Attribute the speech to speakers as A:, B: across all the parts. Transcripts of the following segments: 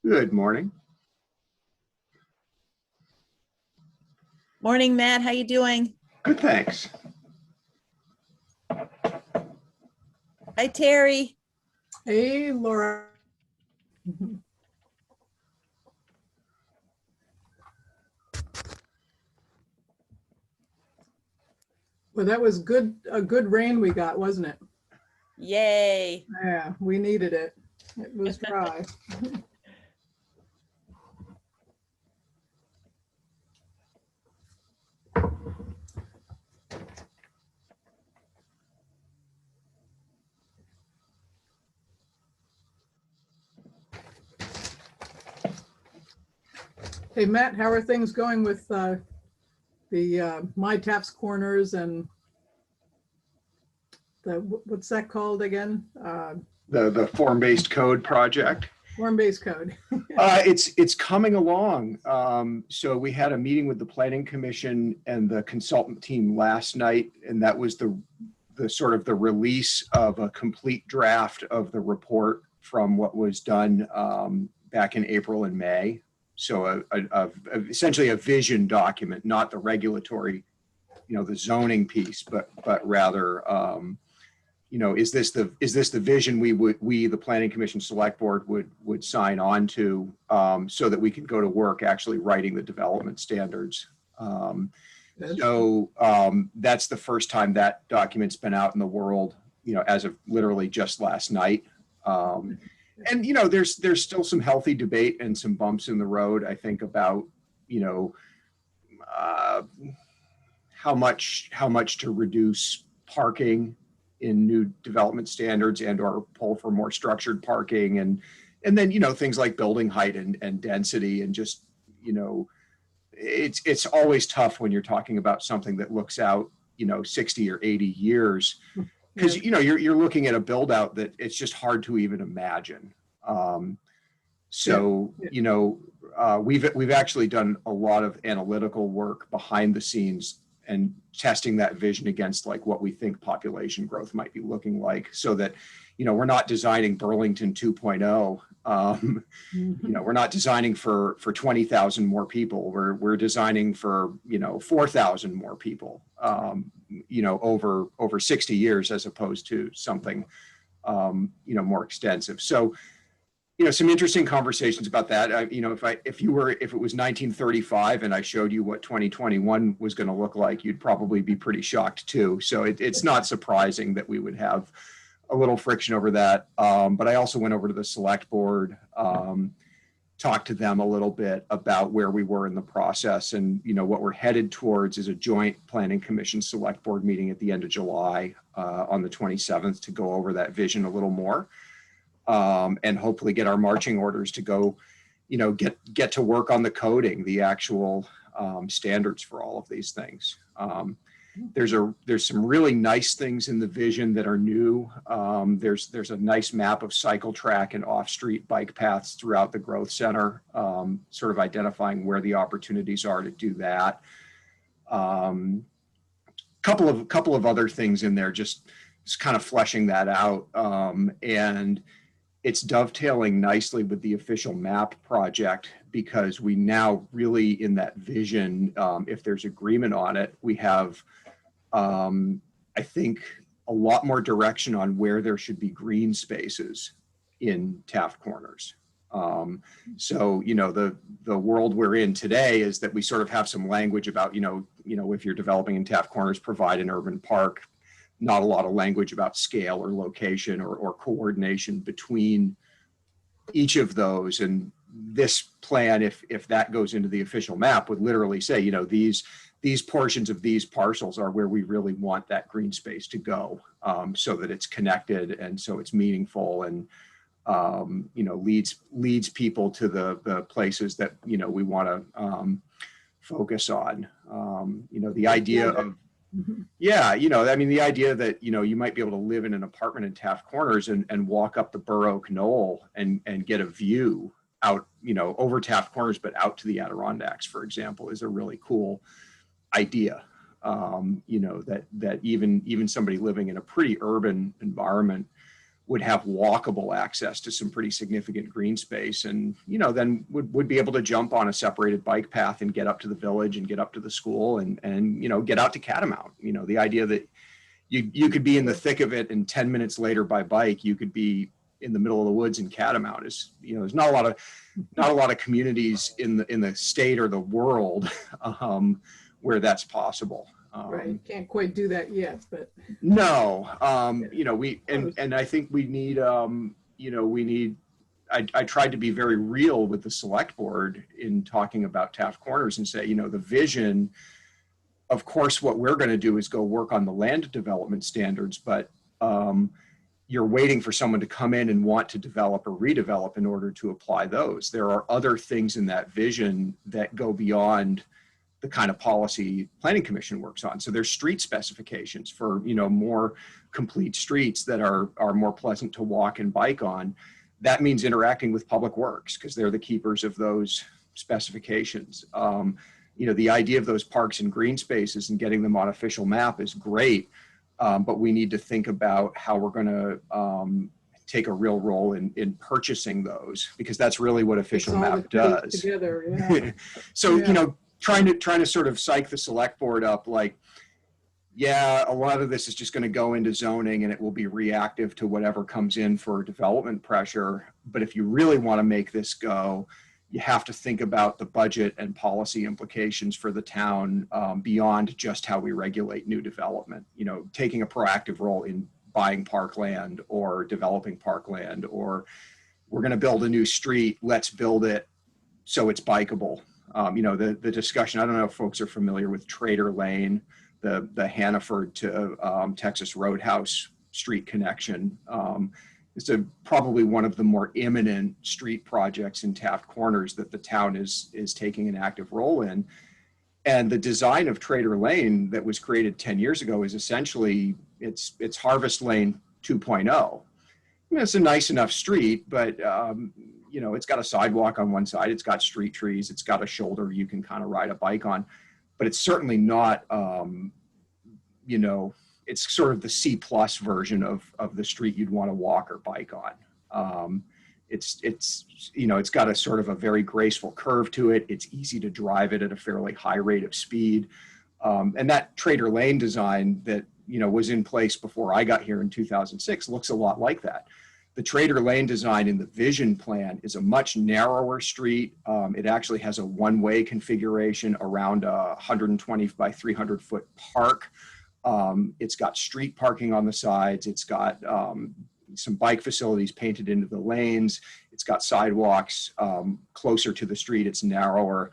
A: Good morning.
B: Morning, Matt. How you doing?
A: Good, thanks.
B: Hi, Terry.
C: Hey, Laura. Well, that was a good rain we got, wasn't it?
B: Yay.
C: Yeah, we needed it. It was dry. Hey, Matt, how are things going with the My Taps Corners and what's that called again?
A: The form-based code project.
C: Form-based code.
A: It's coming along. So we had a meeting with the Planning Commission and the consultant team last night, and that was the sort of the release of a complete draft of the report from what was done back in April and May. So essentially a vision document, not the regulatory, the zoning piece, but rather, is this the vision we the Planning Commission Select Board would sign on to, so that we can go to work actually writing the development standards. That's the first time that document's been out in the world, as of literally just last night. And there's still some healthy debate and some bumps in the road, I think, about how much to reduce parking in new development standards and or pull for more structured parking, and then things like building height and density, and just it's always tough when you're talking about something that looks out 60 or 80 years. Because you're looking at a build out that it's just hard to even imagine. We've actually done a lot of analytical work behind the scenes and testing that vision against like what we think population growth might be looking like, so that we're not designing Burlington 2.0. We're not designing for 20,000 more people. We're designing for 4,000 more people. Over 60 years, as opposed to something more extensive. So some interesting conversations about that. If it was 1935 and I showed you what 2021 was going to look like, you'd probably be pretty shocked too. So it's not surprising that we would have a little friction over that. But I also went over to the select board, talked to them a little bit about where we were in the process, and what we're headed towards is a joint Planning Commission Select Board meeting at the end of July, on the 27th, to go over that vision a little more, and hopefully get our marching orders to go, get to work on the coding, the actual standards for all of these things. There's some really nice things in the vision that are new. There's a nice map of cycle track and off-street bike paths throughout the growth center, sort of identifying where the opportunities are to do that. Couple of other things in there, just kind of fleshing that out, and it's dovetailing nicely with the official map project, because we now really, in that vision, if there's agreement on it, we have, I think, a lot more direction on where there should be green spaces in Taft Corners. So the world we're in today is that we sort of have some language about if you're developing in Taft Corners, provide an urban park. Not a lot of language about scale or location or coordination between each of those. And this plan, if that goes into the official map, would literally say, these portions of these parcels are where we really want that green space to go, so that it's connected and so it's meaningful, and leads people to the places that we want to focus on. The idea of the idea that you might be able to live in an apartment in Taft Corners and walk up the Burr Oak Knoll and get a view out over Taft Corners, but out to the Adirondacks, for example, is a really cool idea. That even somebody living in a pretty urban environment would have walkable access to some pretty significant green space, and then would be able to jump on a separated bike path and get up to the village and get up to the school and get out to Catamount. The idea that you could be in the thick of it and 10 minutes later by bike you could be in the middle of the woods in Catamount is, there's not a lot of communities in the state or the world where that's possible.
C: Right, can't quite do that yet, but
A: no, and I think we need, I tried to be very real with the select board in talking about Taft Corners and say, the vision, of course, what we're going to do is go work on the land development standards, but you're waiting for someone to come in and want to develop or redevelop in order to apply those. There are other things in that vision that go beyond the kind of policy planning commission works on. So there's street specifications for, more complete streets that are more pleasant to walk and bike on. That means interacting with public works because they're the keepers of those specifications. The idea of those parks and green spaces and getting them on official map is great. But we need to think about how we're going to take a real role in purchasing those, because that's really what official map does.
C: Together, yeah.
A: So,
C: yeah.
A: Trying to sort of psych the select board up, like, yeah, a lot of this is just going to go into zoning and it will be reactive to whatever comes in for development pressure. But if you really want to make this go, you have to think about the budget and policy implications for the town beyond just how we regulate new development. Taking a proactive role in buying parkland or developing parkland, or we're going to build a new street, let's build it so it's bikeable. The discussion, I don't know if folks are familiar with Trader Lane, the Hannaford to Texas Roadhouse street connection. It's probably one of the more imminent street projects in Taft Corners that the town is taking an active role in. And the design of Trader Lane that was created 10 years ago is essentially, it's Harvest Lane 2.0. It's a nice enough street, but it's got a sidewalk on one side, it's got street trees, it's got a shoulder you can kind of ride a bike on, but it's certainly not, it's sort of the C+ version of the street you'd want to walk or bike on. It's got a sort of a very graceful curve to it. It's easy to drive it at a fairly high rate of speed. And that Trader Lane design that, was in place before I got here in 2006 looks a lot like that. The Trader Lane design in the vision plan is a much narrower street. It actually has a one-way configuration around a 120 by 300 foot park. It's got street parking on the sides. It's got some bike facilities painted into the lanes. It's got sidewalks closer to the street. It's narrower.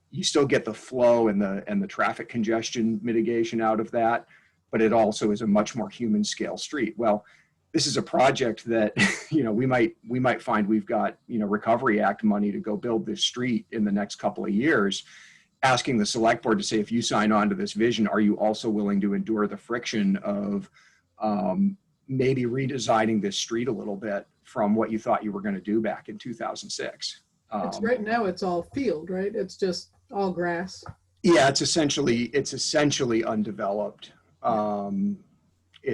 A: You still get the flow and the traffic congestion mitigation out of that, but it also is a much more human scale street. Well, this is a project that, we might find we've got, Recovery Act money to go build this street in the next couple of years, asking the select board to say, if you sign on to this vision, are you also willing to endure the friction of maybe redesigning this street a little bit from what you thought you were going to do back in 2006?
C: It's right now it's all field, right? It's just all grass.
A: Yeah, it's essentially undeveloped.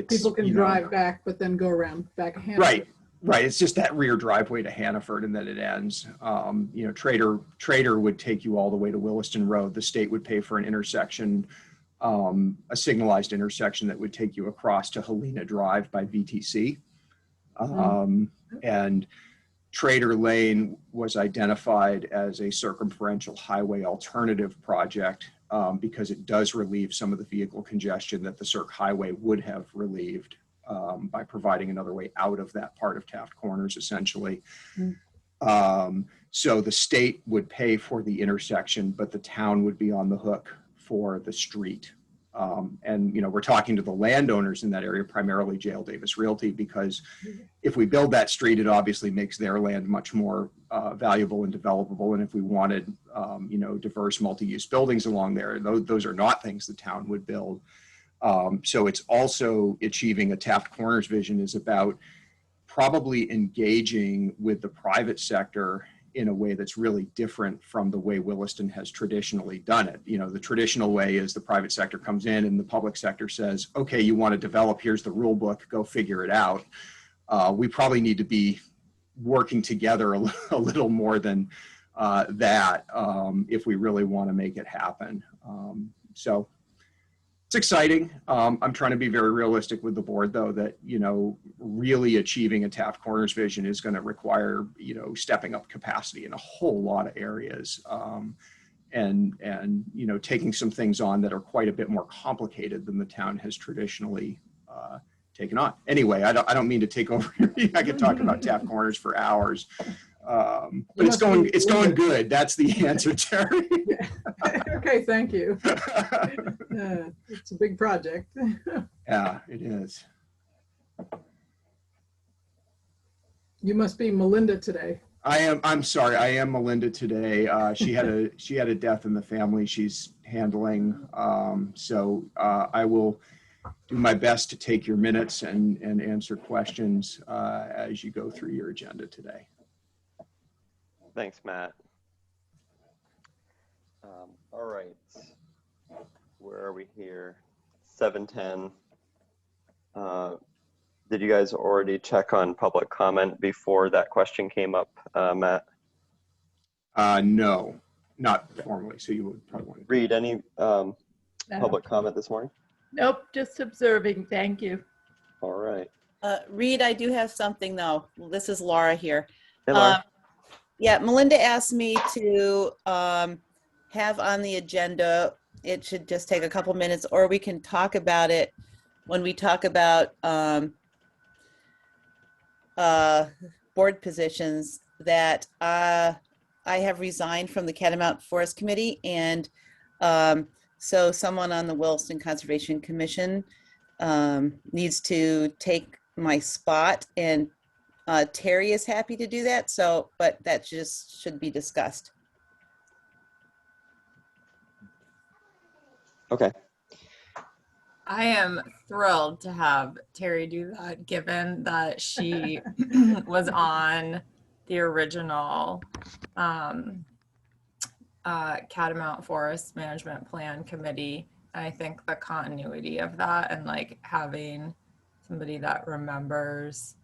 C: People can drive back, but then go around back a Hannaford.
A: Right. It's just that rear driveway to Hannaford, and then it ends. Trader would take you all the way to Williston Road. The state would pay for an intersection, a signalized intersection that would take you across to Helena Drive by VTC. And Trader Lane was identified as a circumferential highway alternative project because it does relieve some of the vehicle congestion that the Cirque Highway would have relieved by providing another way out of that part of Taft Corners, essentially. So the state would pay for the intersection, but the town would be on the hook for the street. And we're talking to the landowners in that area, primarily J.L. Davis Realty, because if we build that street, it obviously makes their land much more valuable and developable. And if we wanted, diverse multi-use buildings along there, those are not things the town would build. So it's also achieving a Taft Corners vision is about probably engaging with the private sector in a way that's really different from the way Williston has traditionally done it. The traditional way is the private sector comes in and the public sector says, okay, you want to develop, here's the rule book, go figure it out. we probably need to be working together a little more than that if we really want to make it happen. So it's exciting. I'm trying to be very realistic with the board, though, that, you know, really achieving a Taft Corners vision is going to require, you know, stepping up capacity in a whole lot of areas. And you know, taking some things on that are quite a bit more complicated than the town has traditionally taken on. Anyway, I don't mean to take over. I could talk about Taft Corners for hours, but it's going good. That's the answer, Terry.
C: Okay, thank you. It's a big project.
A: Yeah, it is.
C: You must be Melinda today.
A: I'm sorry. I am Melinda today. She had a death in the family she's handling. So I will do my best to take your minutes and answer questions as you go through your agenda today.
D: Thanks, Matt. All right, where are we here? 7:10. Did you guys already check on public comment before that question came up, Matt?
A: No, not formally. So you would probably want to
D: Read any public comment this morning?
E: Nope, just observing. Thank you.
D: All right.
B: Reed, I do have something though. This is Laura here.
D: Hey, Laura.
B: Yeah, Melinda asked me to have on the agenda, it should just take a couple minutes, or we can talk about it when we talk about board positions, that I have resigned from the Catamount Forest Committee, and so someone on the Williston Conservation Commission needs to take my spot, and Terry is happy to do that. So, but that just should be discussed.
D: Okay.
E: I am thrilled to have Terry do that, given that she was on the original Catamount Forest Management Plan Committee. And I think the continuity of that and like having somebody that remembers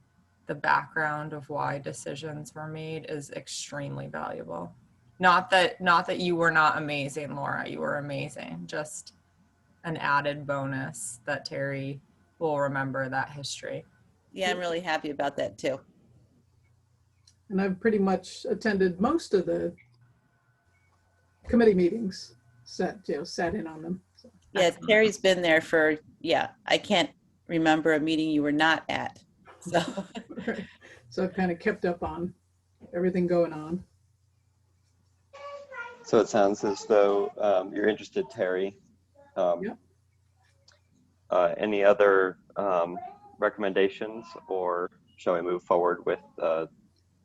E: the background of why decisions were made is extremely valuable. Not that you were not amazing, Laura, you were amazing. Just an added bonus that Terry will remember that history.
B: Yeah, I'm really happy about that too.
C: And I've pretty much attended most of the committee meetings, sat in on them. So.
B: Yeah, Terry's been there for, yeah, I can't remember a meeting you were not at. So,
C: So I've kind of kept up on everything going on.
D: So it sounds as though you're interested, Terry.
C: Yeah.
D: Any other recommendations, or shall we move forward with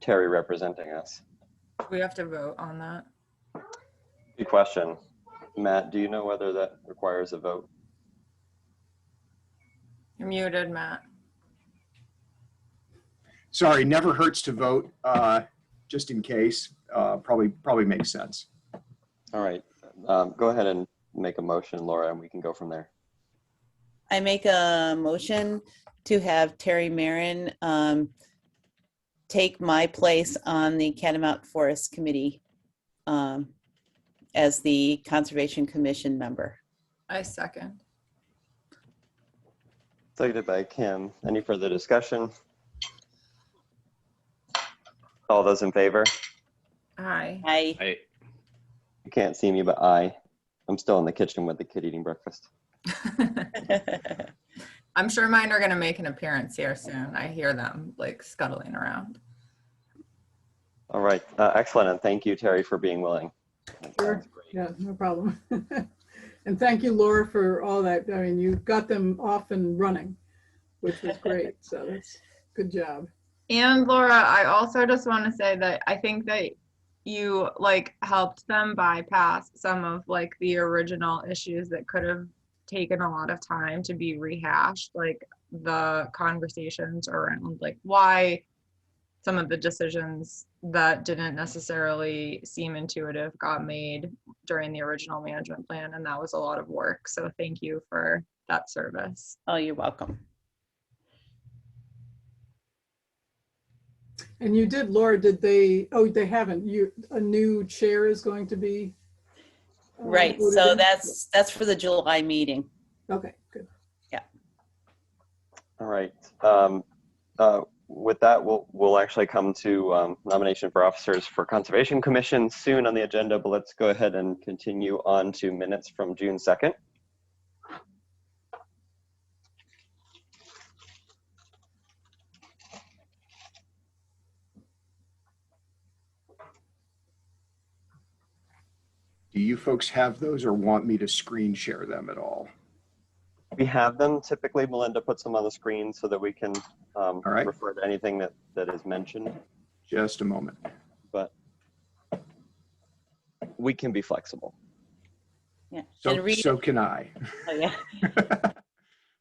D: Terry representing us?
E: We have to vote on that.
D: Good question. Matt, do you know whether that requires a vote?
E: You're muted, Matt.
A: Sorry, never hurts to vote, just in case. Probably makes sense.
D: All right. Go ahead and make a motion, Laura, and we can go from there.
B: I make a motion to have Terry Marin take my place on the Catamount Forest Committee as the Conservation Commission member.
E: I second.
D: Seconded by Kim. Any further discussion? All those in favor?
E: Aye.
D: You can't see me, but I'm still in the kitchen with the kid eating breakfast.
E: I'm sure mine are going to make an appearance here soon. I hear them like scuttling around.
D: All right. Excellent. And thank you, Terry, for being willing. That
C: Sure.
D: sounds great.
C: Yeah, no problem. And thank you, Laura, for all that. I mean, you got them off and running, which was great. So that's good job.
F: And Laura, I also just want to say that I think that you like helped them bypass some of like the original issues that could have taken a lot of time to be rehashed, like the conversations around like why some of the decisions that didn't necessarily seem intuitive got made during the original management plan, and that was a lot of work. So thank you for that service.
B: Oh, you're welcome.
C: And you did, Laura, did they, oh, they haven't, a new chair is going to be.
B: Right,
C: voted
B: so
C: in?
B: that's for the July meeting.
C: Okay, good.
D: All right. With that, we'll actually come to nomination for officers for Conservation Commission soon on the agenda, but let's go ahead and continue on to minutes from June 2nd.
A: Do you folks have those or want me to screen share them at all?
D: We have them. Typically, Melinda puts them on the screen so that we can
A: right.
D: refer to anything that is mentioned,
A: Just a moment.
D: but we can be flexible.
B: Yeah.
A: So,
B: And Reed,
A: so can I.
B: oh, yeah.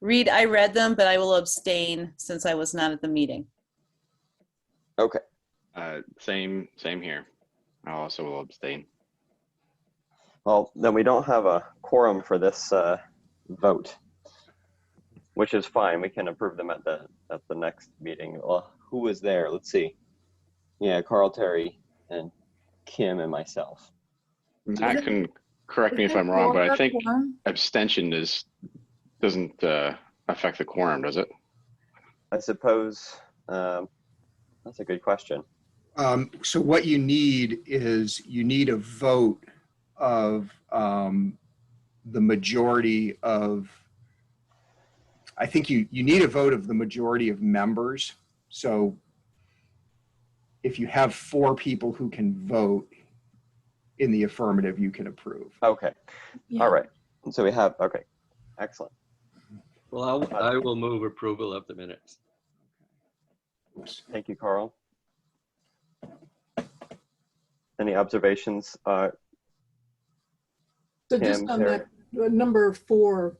B: Reed, I read them, but I will abstain since I was not at the meeting.
D: Okay.
G: Same here. I also will abstain.
D: Well, then we don't have a quorum for this vote, which is fine. We can approve them at the next meeting. Well, who was there? Let's see. Yeah, Carl, Terry, and Kim and myself.
G: Matt can correct me if I'm wrong, but I think abstention doesn't affect the quorum, does it?
D: I suppose that's a good question.
A: So what you need is you need a vote of the majority of, I think you need a vote of the majority of members. So if you have 4 people who can vote in the affirmative, you can approve.
D: Okay.
E: Yeah.
D: All right. So we have, okay. Excellent.
H: Well, I will move approval of the minutes.
A: Oops.
D: Thank you, Carl. Any observations?
C: So just
D: Kim,
C: on
D: Terry.
C: that, number 4,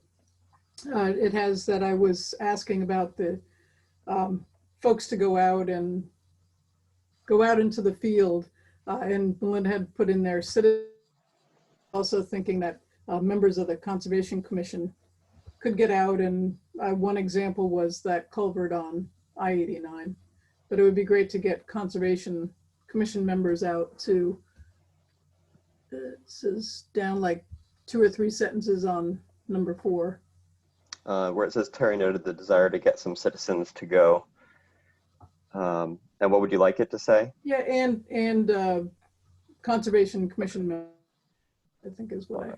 C: it has that I was asking about the folks to go out into the field, and Melinda had put in there citizens, also thinking that members of the Conservation Commission could get out, and one example was that culvert on I-89. But it would be great to get Conservation Commission members out to, it says down like 2 or 3 sentences on number 4.
D: Where it says Terry noted the desire to get some citizens to go. And what would you like it to say?
C: Yeah, and Conservation Commission member, I think is what I,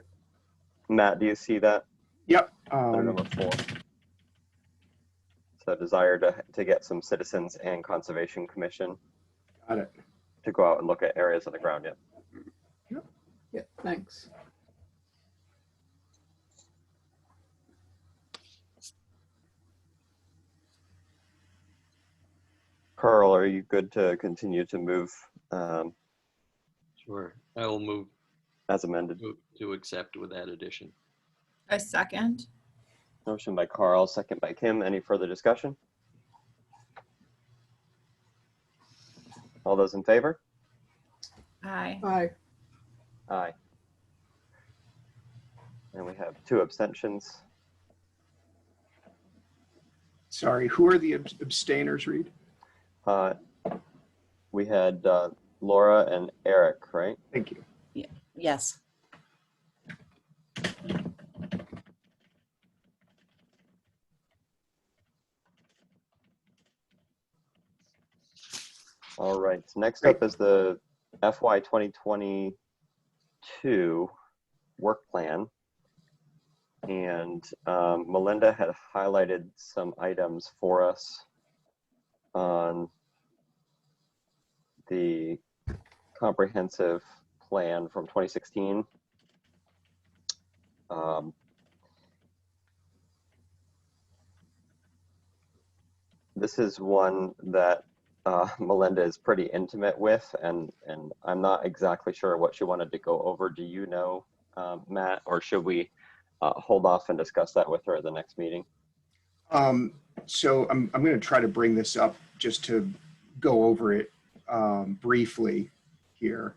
D: Matt, do you see that?
A: Yep.
D: Under number 4. So desire to get some citizens and Conservation Commission
A: Got it.
D: to go out and look at areas on the ground. Yep.
C: yeah, thanks.
D: Carl, are you good to continue to move
H: Sure. I will move
D: as amended?
H: to accept with that addition.
E: A second.
D: Motion by Carl, second by Kim. Any further discussion? All those in favor?
E: Aye.
C: Aye.
D: Aye. And we have 2 abstentions.
A: Sorry, who are the abstainers, Reed?
D: We had Laura and Eric, right?
A: Thank you.
B: Yes.
D: All right. Next up is the FY 2022 work plan. And Melinda had highlighted some items for us on the comprehensive plan from 2016. This is one that Melinda is pretty intimate with, and I'm not exactly sure what she wanted to go over. Do you know, Matt, or should we hold off and discuss that with her at the next meeting?
A: So I'm going to try to bring this up just to go over it briefly here.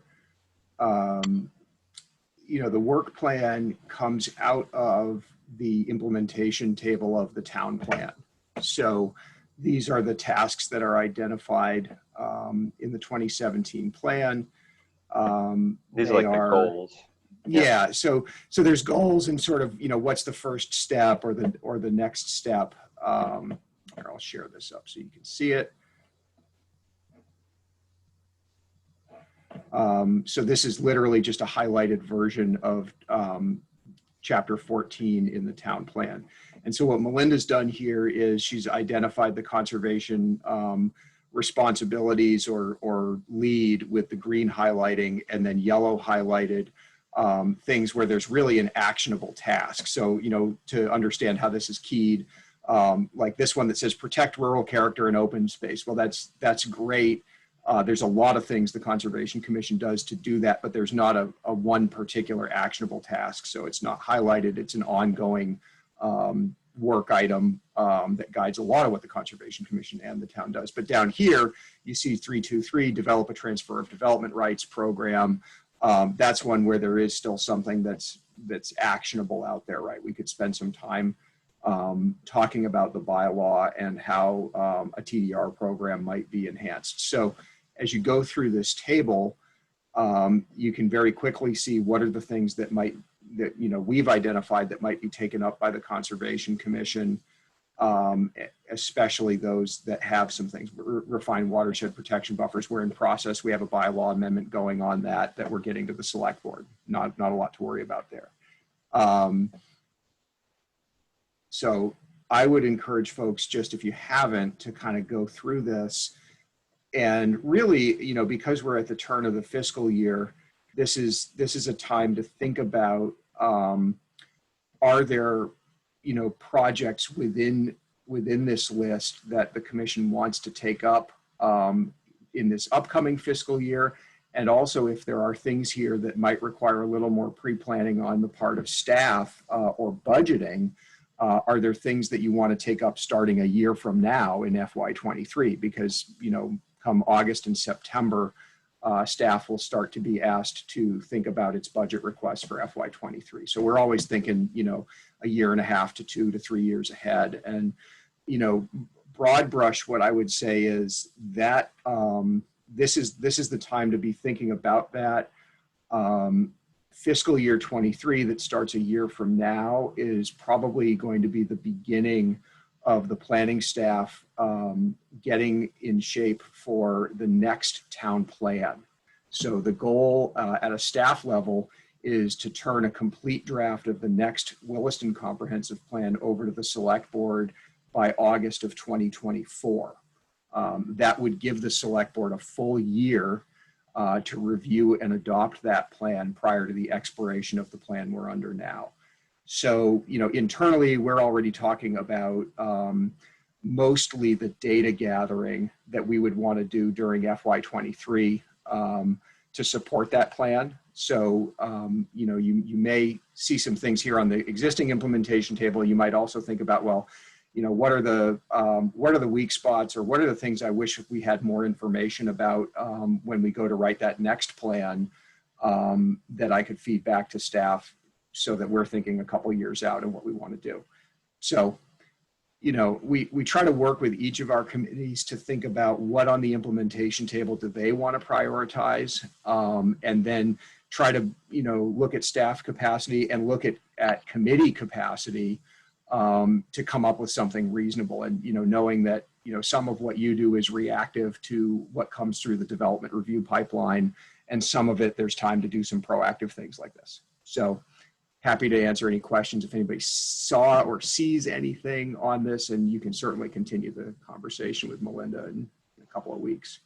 A: You know, the work plan comes out of the implementation table of the town plan. So These are the tasks that are identified in the 2017 plan.
D: These are like the goals.
A: Yeah. So there's goals and sort of, what's the first step or the next step. Here, I'll share this up so you can see it. So this is literally just a highlighted version of chapter 14 in the town plan. And so what Melinda's done here is she's identified the conservation responsibilities or lead with the green highlighting, and then yellow highlighted things where there's really an actionable task. So, to understand how this is keyed, like this one that says protect rural character and open space. Well, that's great. There's a lot of things the Conservation Commission does to do that, but there's not a one particular actionable task. So it's not highlighted. It's an ongoing work item that guides a lot of what the Conservation Commission and the town does. But down here, you see 323, develop a transfer of development rights program. That's one where there is still something that's actionable out there, right? We could spend some time talking about the bylaw and how a TDR program might be enhanced. So as you go through this table, you can very quickly see what are the things that we've identified that might be taken up by the Conservation Commission, especially those that have some things. Refined watershed protection buffers. We're in process. We have a bylaw amendment going on that we're getting to the select board. Not a lot to worry about there. So I would encourage folks, just if you haven't, to kind of go through this. And really, because we're at the turn of the fiscal year, this is a time to think about, are there, projects within this list that the commission wants to take up in this upcoming fiscal year? And also if there are things here that might require a little more pre-planning on the part of staff or budgeting, are there things that you want to take up starting a year from now in FY23? Because, come August and September, staff will start to be asked to think about its budget requests for FY23. So we're always thinking, a year and a half to 2 to 3 years ahead. And, broad brush, what I would say is that this is the time to be thinking about that. Fiscal year 23 that starts a year from now is probably going to be the beginning of the planning staff getting in shape for the next town plan. So the goal at a staff level is to turn a complete draft of the next Williston comprehensive plan over to the select board by August of 2024. That would give the select board a full year to review and adopt that plan prior to the expiration of the plan we're under now. So, internally, we're already talking about mostly the data gathering that we would want to do during FY23 to support that plan. So, you may see some things here on the existing implementation table. You might also think about, well, what are the weak spots, or what are the things I wish we had more information about when we go to write that next plan that I could feed back to staff, so that we're thinking a couple years out and what we want to do. So, we try to work with each of our committees to think about what on the implementation table do they want to prioritize, and then try to, look at staff capacity and look at committee capacity to come up with something reasonable. And, knowing that, some of what you do is reactive to what comes through the development review pipeline, and some of it, there's time to do some proactive things like this. So, happy to answer any questions if anybody saw or sees anything on this, and you can certainly continue the conversation with Melinda in a couple of weeks.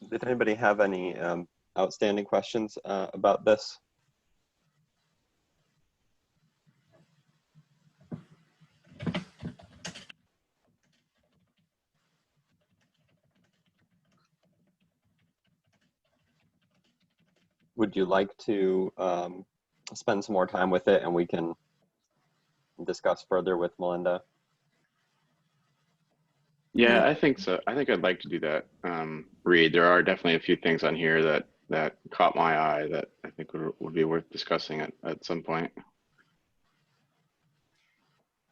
D: Did anybody have any outstanding questions about this? Would you like to spend some more time with it and we can discuss further with Melinda?
G: Yeah, I think so. I think I'd like to do that. Reed, there are definitely a few things on here that caught my eye that I think would be worth discussing at some point.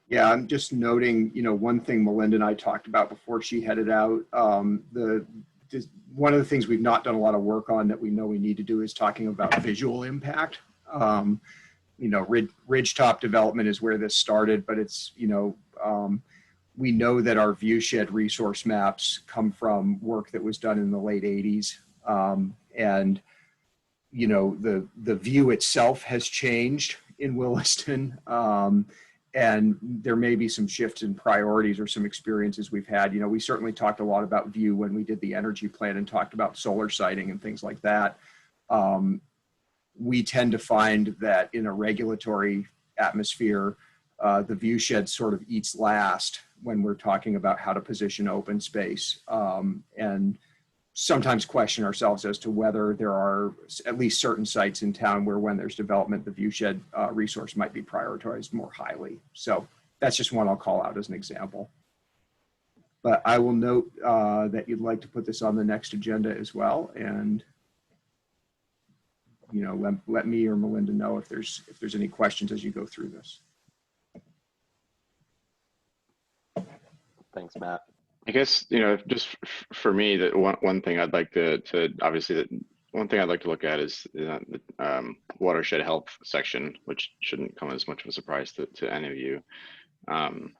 A: Yeah, I'm just noting, one thing Melinda and I talked about before she headed out. One of the things we've not done a lot of work on that we know we need to do is talking about visual impact. Ridgetop development is where this started, but it's, we know that our viewshed resource maps come from work that was done in the late 80s. And the view itself has changed in Williston. And there may be some shifts in priorities or some experiences we've had. We certainly talked a lot about view when we did the energy plan and talked about solar siting and things like that. We tend to find that in a regulatory atmosphere, the viewshed sort of eats last when we're talking about how to position open space, and sometimes question ourselves as to whether there are at least certain sites in town where when there's development, the viewshed resource might be prioritized more highly. So that's just one I'll call out as an example. But I will note that you'd like to put this on the next agenda as well. And let me or Melinda know if there's any questions as you go through this.
D: Thanks, Matt.
G: I guess, just for me, that one thing I'd like to obviously, that one thing I'd like to look at is the watershed health section, which shouldn't come as much of a surprise to any of you. And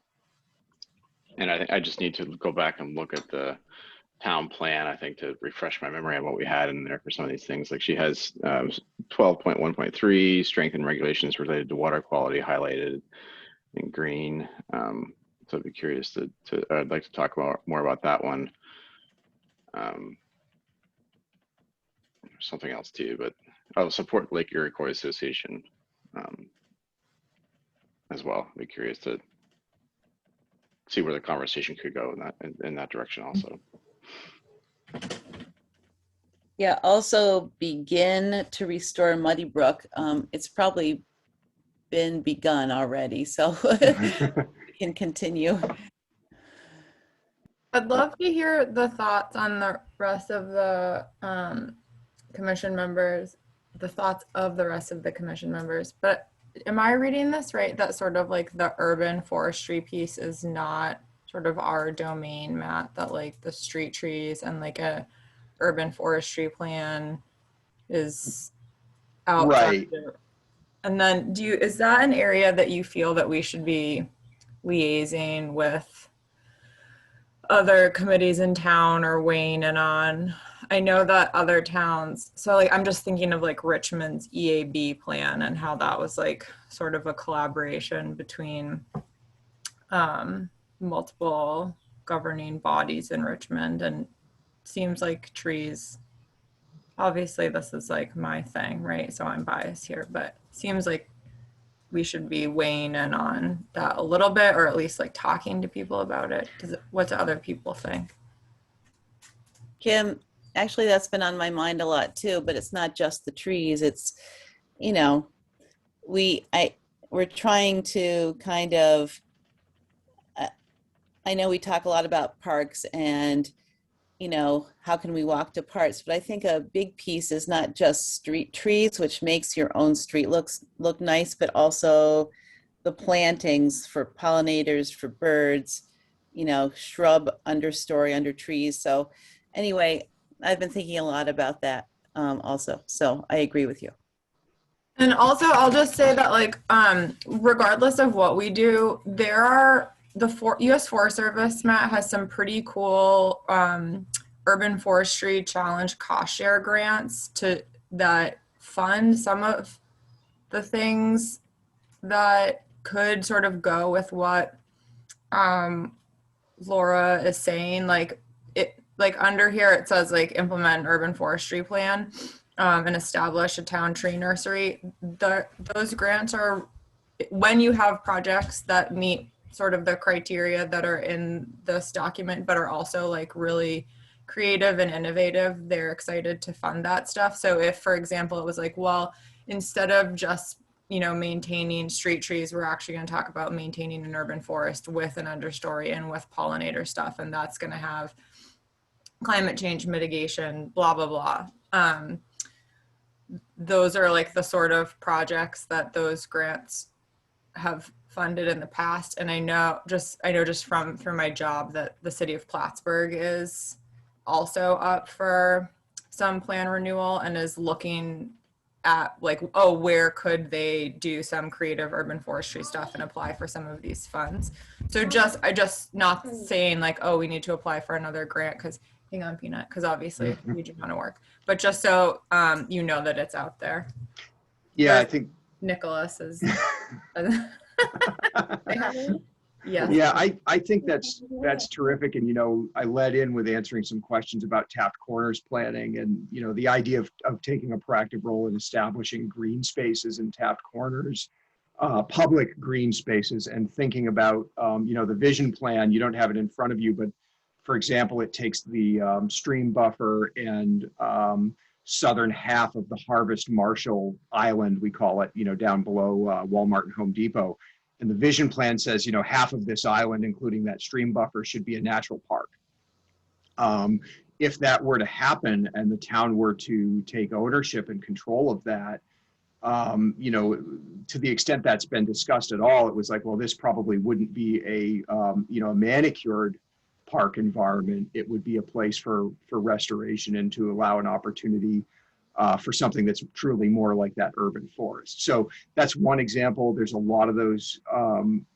G: I just need to go back and look at the town plan, I think, to refresh my memory on what we had in there for some of these things. Like she has 12.1.3, strengthen regulations related to water quality highlighted in green. So I'd be curious I'd like to talk more about that one. Something else too, but I'll support Lake Iroquois Association as well. I'd be curious to see where the conversation could go in that direction also.
B: Yeah, also begin to restore Muddy Brook. It's probably been begun already, so we can continue.
E: I'd love to hear the thoughts on the rest of the commission members, but am I reading this right? That sort of like the urban forestry piece is not sort of our domain, Matt, that like the street trees and like a urban forestry plan is outside.
A: Right.
E: And then is that an area that you feel that we should be liaising with other committees in town or weighing in on? I know that other towns, so like I'm just thinking of like Richmond's EAB plan and how that was like sort of a collaboration between multiple governing bodies in Richmond, and seems like trees, obviously this is like my thing, right? So I'm biased here, but seems like we should be weighing in on that a little bit, or at least like talking to people about it. What do other people think?
B: Kim, actually that's been on my mind a lot too, but it's not just the trees. It's, we're trying to kind of, I know we talk a lot about parks and, how can we walk to parks, but I think a big piece is not just street trees, which makes your own street look nice, but also the plantings for pollinators, for birds, shrub understory under trees. So anyway, I've been thinking a lot about that also. So I agree with you.
E: And also, I'll just say that like, regardless of what we do, there are U.S. Forest Service, Matt, has some pretty cool urban forestry challenge cost share grants that fund some of the things that could sort of go with what Laura is saying. Like under here it says like implement an urban forestry plan and establish a town tree nursery. Those grants are when you have projects that meet sort of the criteria that are in this document, but are also like really creative and innovative, they're excited to fund that stuff. So if, for example, it was like, well, instead of just, maintaining street trees, we're actually going to talk about maintaining an urban forest with an understory and with pollinator stuff. And that's going to have climate change mitigation, blah, blah, blah. Those are like the sort of projects that those grants have funded in the past, and I know just from through my job that the city of Plattsburgh is also up for some plan renewal and is looking at like, oh, where could they do some creative urban forestry stuff and apply for some of these funds. So I just not saying like, oh, we need to apply for another grant because hang on, Peanut, because obviously a huge amount of work, but just so you know that it's out there.
A: Yeah, I think
E: Nicholas is. Yeah.
A: Yeah, I think that's terrific. And, you know, I led in with answering some questions about tapped corners planning and, you know, the idea of taking a proactive role in establishing green spaces and tapped corners, public green spaces, and thinking about, you know, the vision plan. You don't have it in front of you, but for example, it takes the stream buffer and southern half of the Harvest Marshall Island, we call it, you know, down below Walmart and Home Depot. And the vision plan says, you know, half of this island, including that stream buffer, should be a natural park. If that were to happen and the town were to take ownership and control of that, you know, to the extent that's been discussed at all, it was like, well, this probably wouldn't be a, you know, a manicured park environment. It would be a place for restoration and to allow an opportunity for something that's truly more like that urban forest. So that's one example. There's a lot of those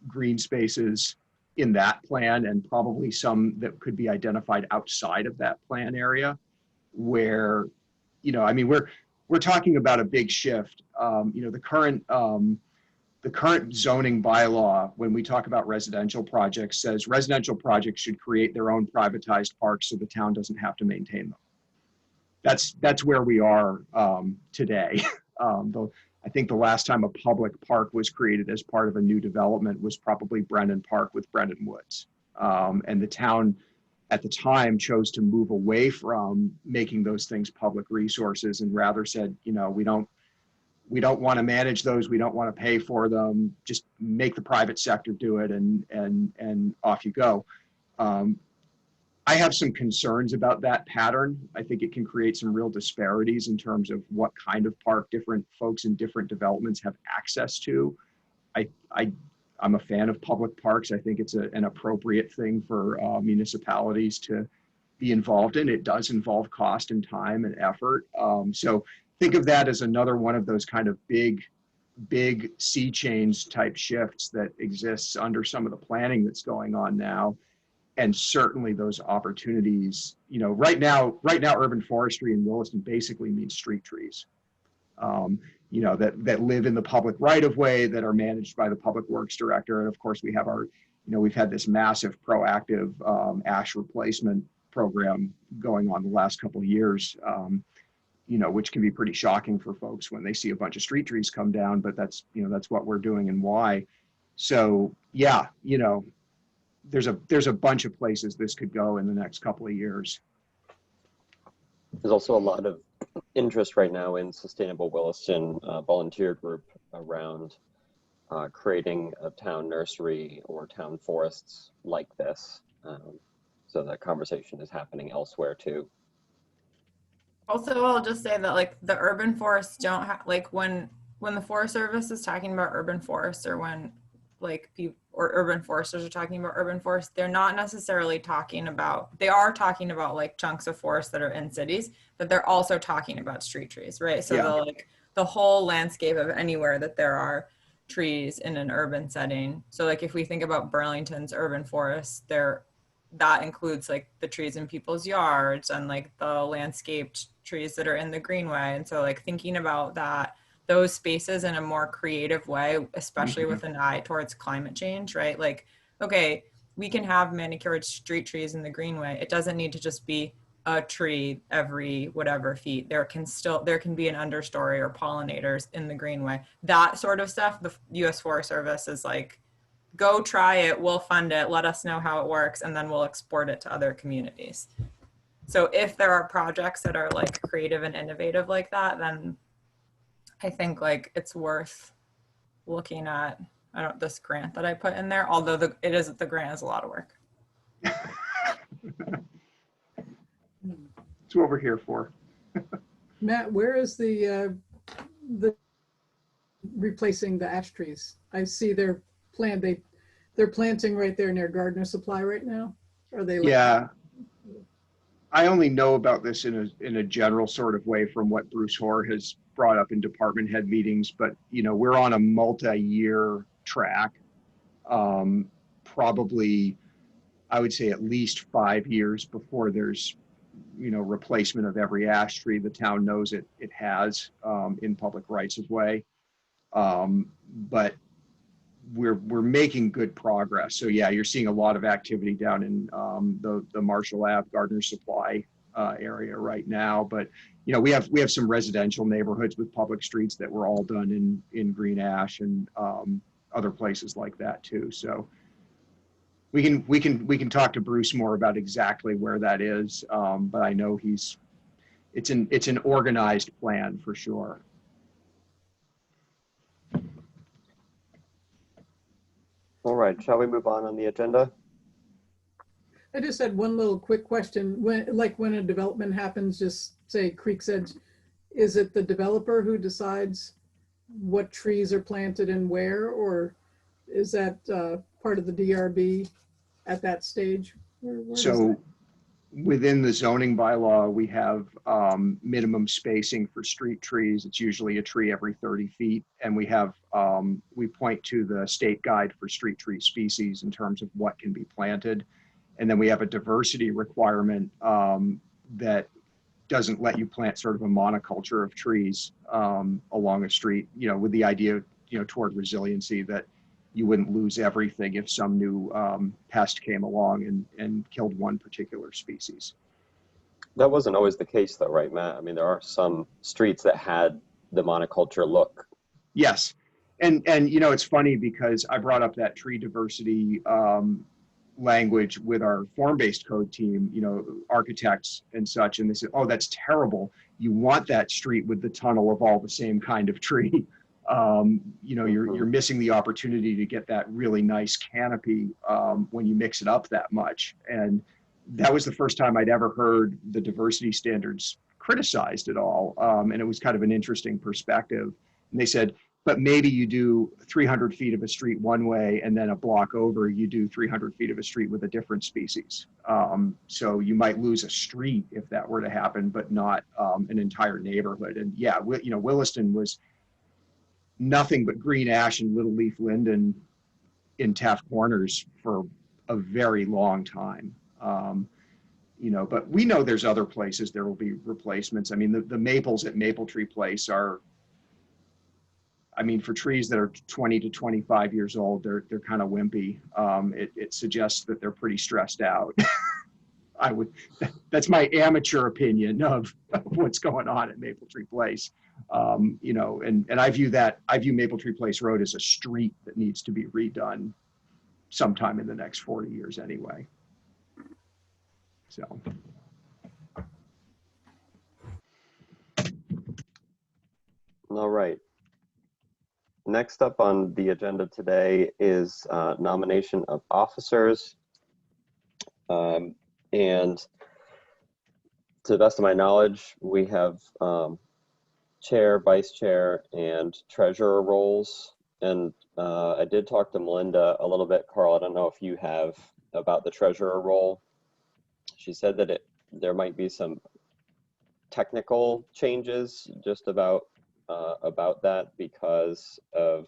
A: green spaces in that plan, and probably some that could be identified outside of that plan area where, you know, I mean, we're talking about a big shift. You know, the current zoning bylaw, when we talk about residential projects, says residential projects should create their own privatized parks so the town doesn't have to maintain them. That's where we are today. I think the last time a public park was created as part of a new development was probably Brennan Park with Brennan Woods. And the town at the time chose to move away from making those things public resources and rather said, you know, we don't want to manage those. We don't want to pay for them. Just make the private sector do it and off you go. I have some concerns about that pattern. I think it can create some real disparities in terms of what kind of park different folks in different developments have access to. I'm a fan of public parks. I think it's an appropriate thing for municipalities to be involved in. It does involve cost and time and effort. So think of that as another one of those kind of big sea change type shifts that exists under some of the planning that's going on now. And certainly those opportunities, you know, right now, urban forestry in Williston basically means street trees, you know, that live in the public right of way, that are managed by the public works director. And of course we have our, you know, we've had this massive proactive ash replacement program going on the last couple of years, you know, which can be pretty shocking for folks when they see a bunch of street trees come down, but that's, you know, that's what we're doing and why. So yeah, you know, there's a bunch of places this could go in the next couple of years.
D: There's also a lot of interest right now in Sustainable Williston volunteer group around creating a town nursery or town forests like this. So that conversation is happening elsewhere too.
E: Also, I'll just say that like the urban forests don't have, like when the Forest Service is talking about urban forests, or when like people or urban foresters are talking about urban forests, they're not necessarily talking about, they are talking about like chunks of forest that are in cities, but they're also talking about street trees, right? So yeah. the whole landscape of anywhere that there are trees in an urban setting. So like if we think about Burlington's urban forests, that includes like the trees in people's yards and like the landscaped trees that are in the greenway. And so like thinking about those spaces in a more creative way, especially with an eye towards climate change, right? Like, okay, we can have manicured street trees in the greenway. It doesn't need to just be a tree every whatever feet. There can be an understory or pollinators in the greenway. That sort of stuff, the U.S. Forest Service is like, go try it, we'll fund it, let us know how it works, and then we'll export it to other communities. So if there are projects that are like creative and innovative like that, then I think like it's worth looking at. This grant that I put in there, although the grant is a lot of work.
A: That's what we're here for.
C: Matt, where is the replacing the ash trees? I see they're they're planting right there near Gardner Supply right now? Are they like?
A: Yeah. I only know about this in a general sort of way from what Bruce Hoare has brought up in department head meetings, but we're on a multi-year track. Probably, I would say at least 5 years before there's replacement of every ash tree the town knows it has in public rights of way. But we're making good progress. So yeah, you're seeing a lot of activity down in the Marshall Ave Gardner Supply area right now. But we have some residential neighborhoods with public streets that were all done in green ash, and other places like that too. So we can talk to Bruce more about exactly where that is. But I know it's an organized plan for sure.
D: All right, shall we move on the agenda?
C: I just had one little quick question. When a development happens, just say Creek's Edge, is it the developer who decides what trees are planted and where, or is that part of the DRB at that stage? Where
A: So within the zoning bylaw, we have minimum spacing for street trees. It's usually a tree every 30 feet. And we have, we point to the state guide for street tree species in terms of what can be planted. And then we have a diversity requirement that doesn't let you plant sort of a monoculture of trees along a street, with the idea, toward resiliency, that you wouldn't lose everything if some new pest came along and killed one particular species.
D: That wasn't always the case though, right, Matt? I mean, there are some streets that had the monoculture look.
A: Yes. And it's funny because I brought up that tree diversity language with our form-based code team, architects and such, and they said, oh, that's terrible. You want that street with the tunnel of all the same kind of tree. You're missing the opportunity to get that really nice canopy when you mix it up that much. And that was the first time I'd ever heard the diversity standards criticized at all. And it was kind of an interesting perspective. And they said, but maybe you do 300 feet of a street one way, and then a block over, you do 300 feet of a street with a different species. So you might lose a street if that were to happen, but not an entire neighborhood. And yeah, Williston was nothing but green ash and little leaf linden in Taft Corners for a very long time. But we know there's other places there will be replacements. I mean, the maples at Maple Tree Place are, for trees that are 20 to 25 years old, they're kind of wimpy. It suggests that they're pretty stressed out. That's my amateur opinion of what's going on at Maple Tree Place. And I view Maple Tree Place Road as a street that needs to be redone sometime in the next 40 years anyway. So.
D: All right. Next up on the agenda today is nomination of officers. And to the best of my knowledge, we have chair, vice chair, and treasurer roles. And I did talk to Melinda a little bit, Carl. I don't know if you have, about the treasurer role. She said that there might be some technical changes just about that because of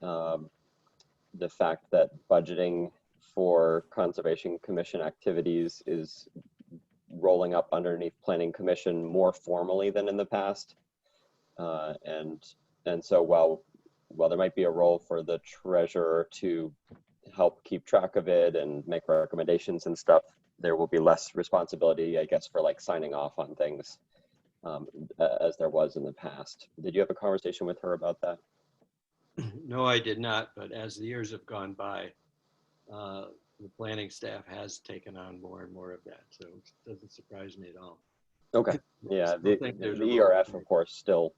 D: the fact that budgeting for Conservation Commission activities is rolling up underneath Planning Commission more formally than in the past. And so while there might be a role for the treasurer to help keep track of it and make recommendations and stuff, there will be less responsibility, I guess, for like signing off on things as there was in the past. Did you have a conversation with her about that?
H: No, I did not. But as the years have gone by, the planning staff has taken on more and more of that. So it doesn't surprise me at all.
D: Okay. Yeah, the ERF, of course, still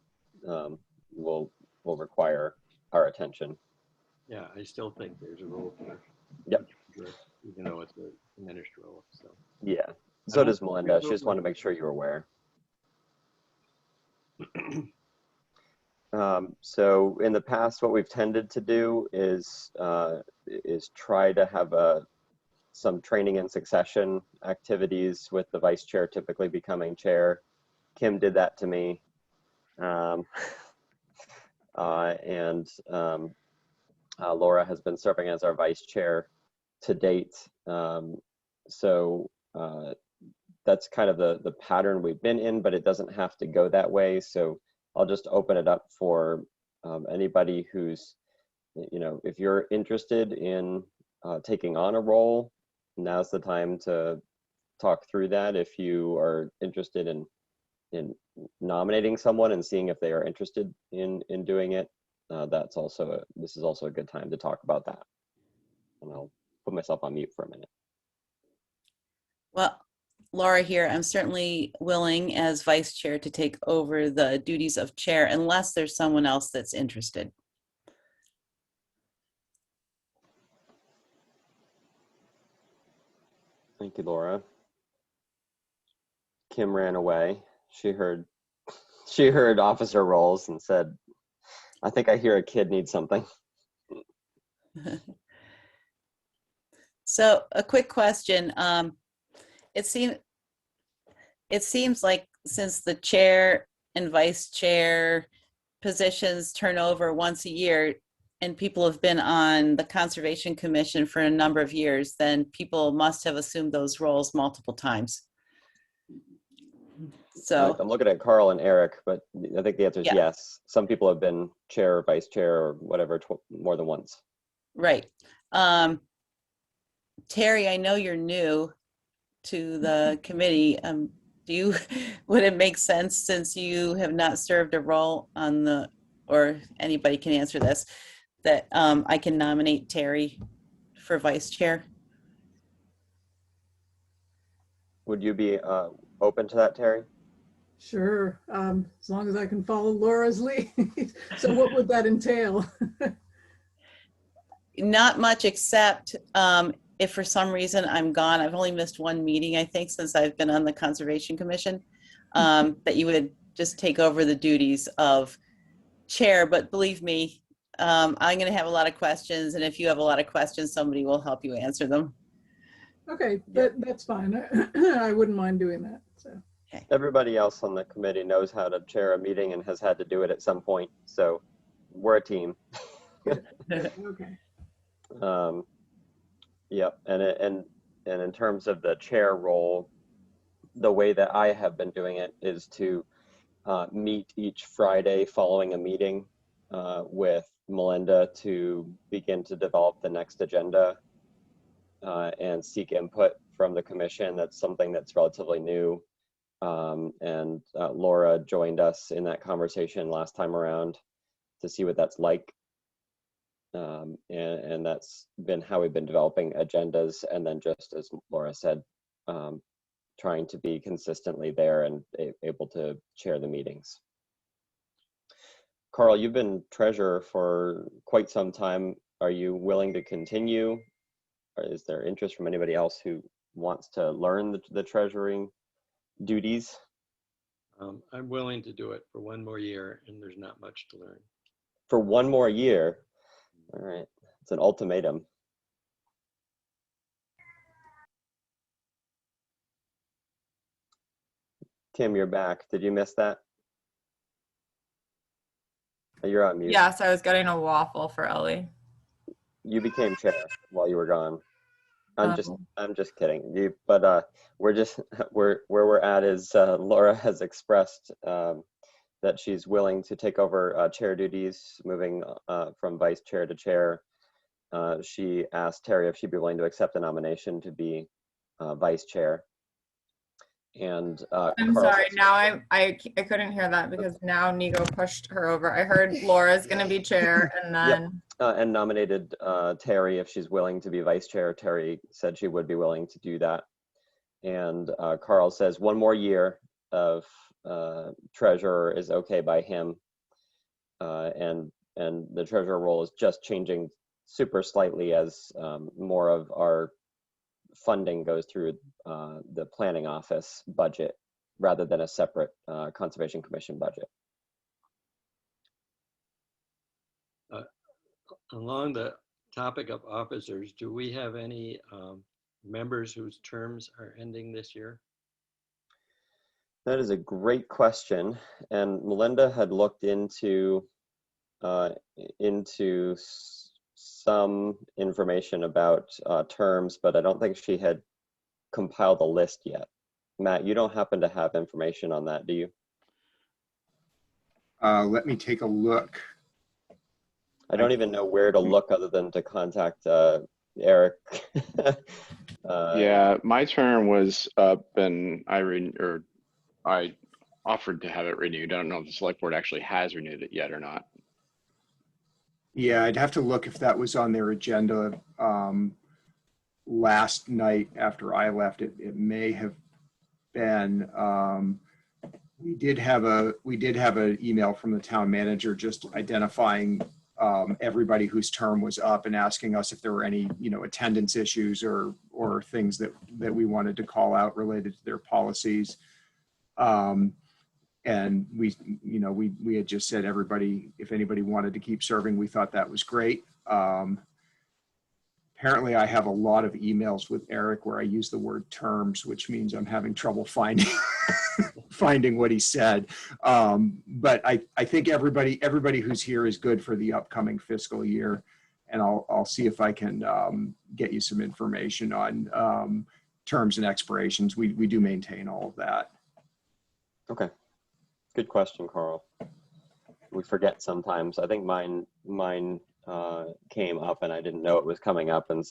D: will require our attention.
H: Yeah, I still think there's a role for.
D: Yep.
H: Even though it's a diminished role. So.
D: Yeah. So does Melinda. She just wanted to make sure you're aware. So in the past, what we've tended to do is try to have some training and succession activities with the vice chair typically becoming chair. Kim did that to me. Laura has been serving as our vice chair to date. So that's kind of the pattern we've been in, but it doesn't have to go that way. So I'll just open it up for anybody who's, if you're interested in taking on a role, now's the time to talk through that. If you are interested in nominating someone and seeing if they are interested in doing it, this is also a good time to talk about that. And I'll put myself on mute for a minute.
B: Well, Laura here, I'm certainly willing as vice chair to take over the duties of chair unless there's someone else that's interested.
D: Thank you, Laura. Kim ran away. She heard officer roles and said, I think I hear a kid needs something.
B: So a quick question. It seems like since the chair and vice chair positions turn over once a year and people have been on the Conservation Commission for a number of years, then people must have assumed those roles multiple times. So
D: I'm looking at Carl and Eric, but I think the answer is
B: Yeah.
D: yes. Some people have been chair or vice chair or whatever more than once.
B: Right. Terry, I know you're new to the committee. Would it make sense, since you have not served a role on or anybody can answer this, that I can nominate Terry for vice chair?
D: Would you be open to that, Terry?
C: Sure, as long as I can follow Laura's lead. So what would that entail?
B: Not much, except if for some reason I'm gone. I've only missed one meeting, I think, since I've been on the Conservation Commission, that you would just take over the duties of chair. But believe me, I'm going to have a lot of questions, and if you have a lot of questions, somebody will help you answer them.
C: Okay, that's fine. I wouldn't mind doing that. So.
B: Okay.
D: Everybody else on the committee knows how to chair a meeting and has had to do it at some point. So we're a team.
C: Okay.
D: Yep. And in terms of the chair role, the way that I have been doing it is to meet each Friday following a meeting with Melinda to begin to develop the next agenda and seek input from the commission. That's something that's relatively new. And Laura joined us in that conversation last time around to see what that's like. And that's been how we've been developing agendas. And then, just as Laura said, trying to be consistently there and able to chair the meetings. Carl, you've been treasurer for quite some time. Are you willing to continue? Or is there interest from anybody else who wants to learn the treasuring duties?
H: I'm willing to do it for one more year, and there's not much to learn.
D: For one more year? All right, it's an ultimatum. Kim, you're back. Did you miss that? You're on mute.
E: Yes, I was getting a waffle for Ellie.
D: You became chair while you were gone. I'm just kidding. But where we're at is Laura has expressed that she's willing to take over chair duties, moving from vice chair to chair. She asked Terry if she'd be willing to accept the nomination to be vice chair. And
E: I'm sorry. Now I couldn't hear that because now Nico pushed her over. I heard Laura's going to be chair, and then
D: and nominated Terry if she's willing to be vice chair. Terry said she would be willing to do that. And Carl says one more year of treasurer is okay by him. And the treasurer role is just changing super slightly as more of our funding goes through the planning office budget rather than a separate Conservation Commission budget.
H: Along the topic of officers, do we have any members whose terms are ending this year?
D: That is a great question, and Melinda had looked into some information about terms, but I don't think she had compiled a list yet. Matt, you don't happen to have information on that, do you?
A: Let me take a look.
D: I don't even know where to look other than to contact Eric.
G: Yeah, my term was up and I offered to have it renewed. I don't know if the select board actually has renewed it yet or not.
A: Yeah, I'd have to look if that was on their agenda last night after I left. It may have been. We did have an email from the town manager just identifying everybody whose term was up and asking us if there were any, attendance issues or things that we wanted to call out related to their policies. And we had just said if anybody wanted to keep serving, we thought that was great. Apparently I have a lot of emails with Eric where I use the word terms, which means I'm having trouble finding what he said. But I think everybody who's here is good for the upcoming fiscal year. And I'll see if I can get you some information on terms and expirations. We do maintain all of that.
D: Okay. Good question, Carl. We forget sometimes. I think mine came up and I didn't know it was coming up, and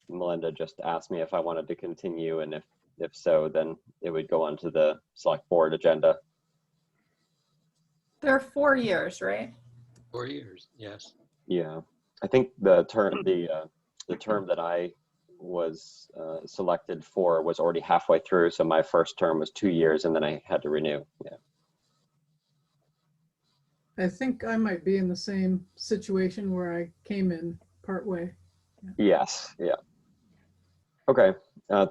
D: Melinda just asked me if I wanted to continue, and if so, then it would go onto the select board agenda.
E: They're 4 years, right?
H: 4 years, yes.
D: Yeah, I think the term that I was selected for was already halfway through, so my first term was 2 years, and then I had to renew. Yeah.
C: I think I might be in the same situation where I came in partway.
D: Yes. Yeah. Okay.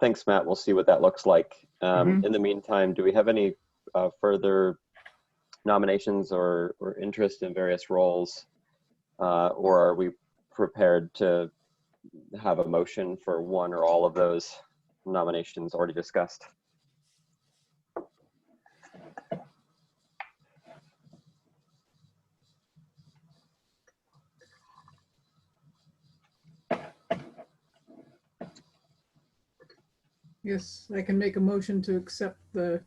D: Thanks, Matt. We'll see what that looks like. In the meantime, do we have any further nominations or interest in various roles, or are we prepared to have a motion for one or all of those nominations already discussed?
C: Yes, I can make a motion to accept the,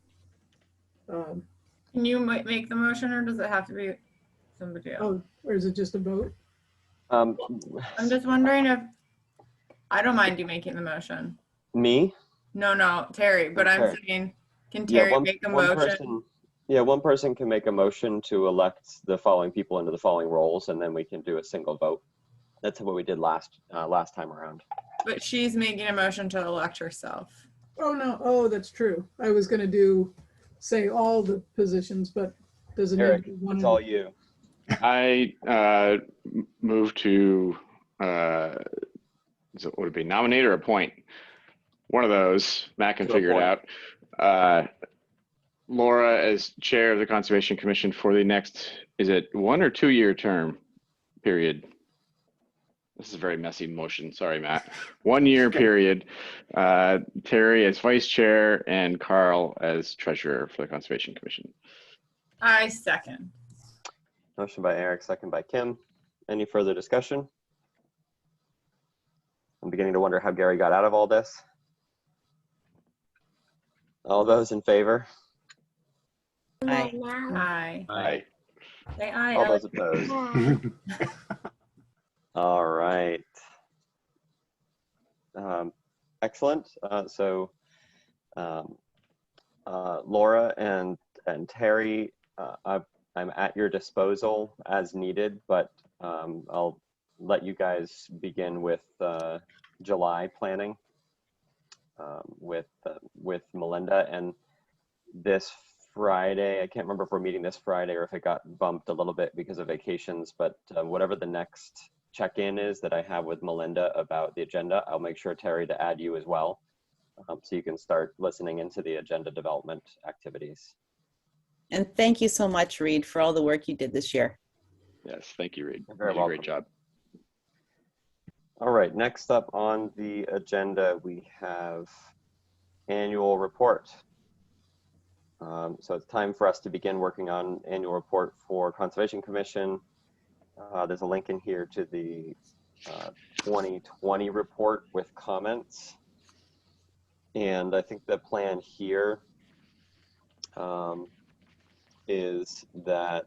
F: Can you make the motion, or does it have to be somebody else?
C: oh, or is it just a vote?
F: I'm just wondering if, I don't mind you making the motion.
D: Me?
F: No, Terry, but I'm
D: Terry.
F: saying, can Terry make a motion?
D: One person can make a motion to elect the following people into the following roles, and then we can do a single vote. That's what we did last time around.
F: But she's making a motion to elect herself.
C: Oh, no. Oh, that's true. I was going to say all the positions, but does it
D: Eric,
C: need to be one?
D: it's all you.
G: I move to, would it be nominate or appoint? One of those. Matt can figure it out. Laura as chair of the Conservation Commission for the next, is it 1 or 2 year term period? This is a very messy motion. Sorry, Matt. 1 year period. Terry as vice chair and Carl as treasurer for the Conservation Commission.
F: I second.
D: Motion by Eric, second by Kim. Any further discussion? I'm beginning to wonder how Gary got out of all this. All those in favor?
B: Aye.
F: Aye.
G: Aye.
F: Say aye.
D: All
F: Alex.
D: those opposed? All right. Excellent. So Laura and Terry, I'm at your disposal as needed, but I'll let you guys begin with July planning with Melinda. And this Friday, I can't remember if we're meeting this Friday or if it got bumped a little bit because of vacations, but whatever the next check-in is that I have with Melinda about the agenda, I'll make sure, Terry, to add you as well, so you can start listening into the agenda development activities.
B: And thank you so much, Reed, for all the work you did this year.
G: Yes, thank you, Reed.
D: You're very
G: You did a great
D: welcome.
G: job.
D: All right, next up on the agenda, we have annual report. So it's time for us to begin working on annual report for Conservation Commission. There's a link in here to the 2020 report with comments. And I think the plan here is that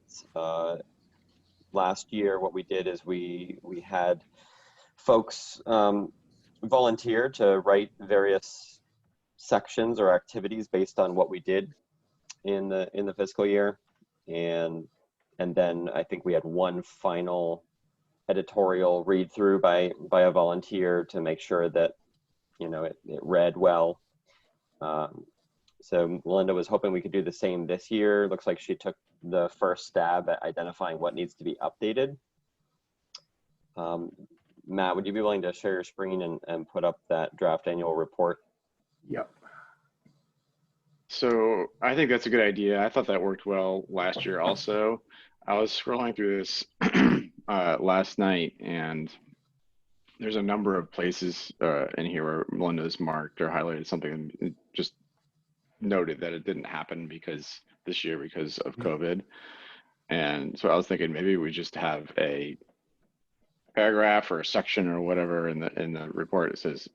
D: last year what we did is we had folks volunteer to write various sections or activities based on what we did in the fiscal year, and then I think we had one final editorial read through by a volunteer to make sure that it read well. So Melinda was hoping we could do the same this year. Looks like she took the first stab at identifying what needs to be updated. Matt, would you be willing to share your screen and put up that draft annual report?
A: Yep.
G: So I think that's a good idea. I thought that worked well last year also. I was scrolling through this last night, and there's a number of places in here where Melinda's marked or highlighted something and just noted that it didn't happen because this year because of COVID. And so I was thinking maybe we just have a paragraph or a section or whatever in the report that says,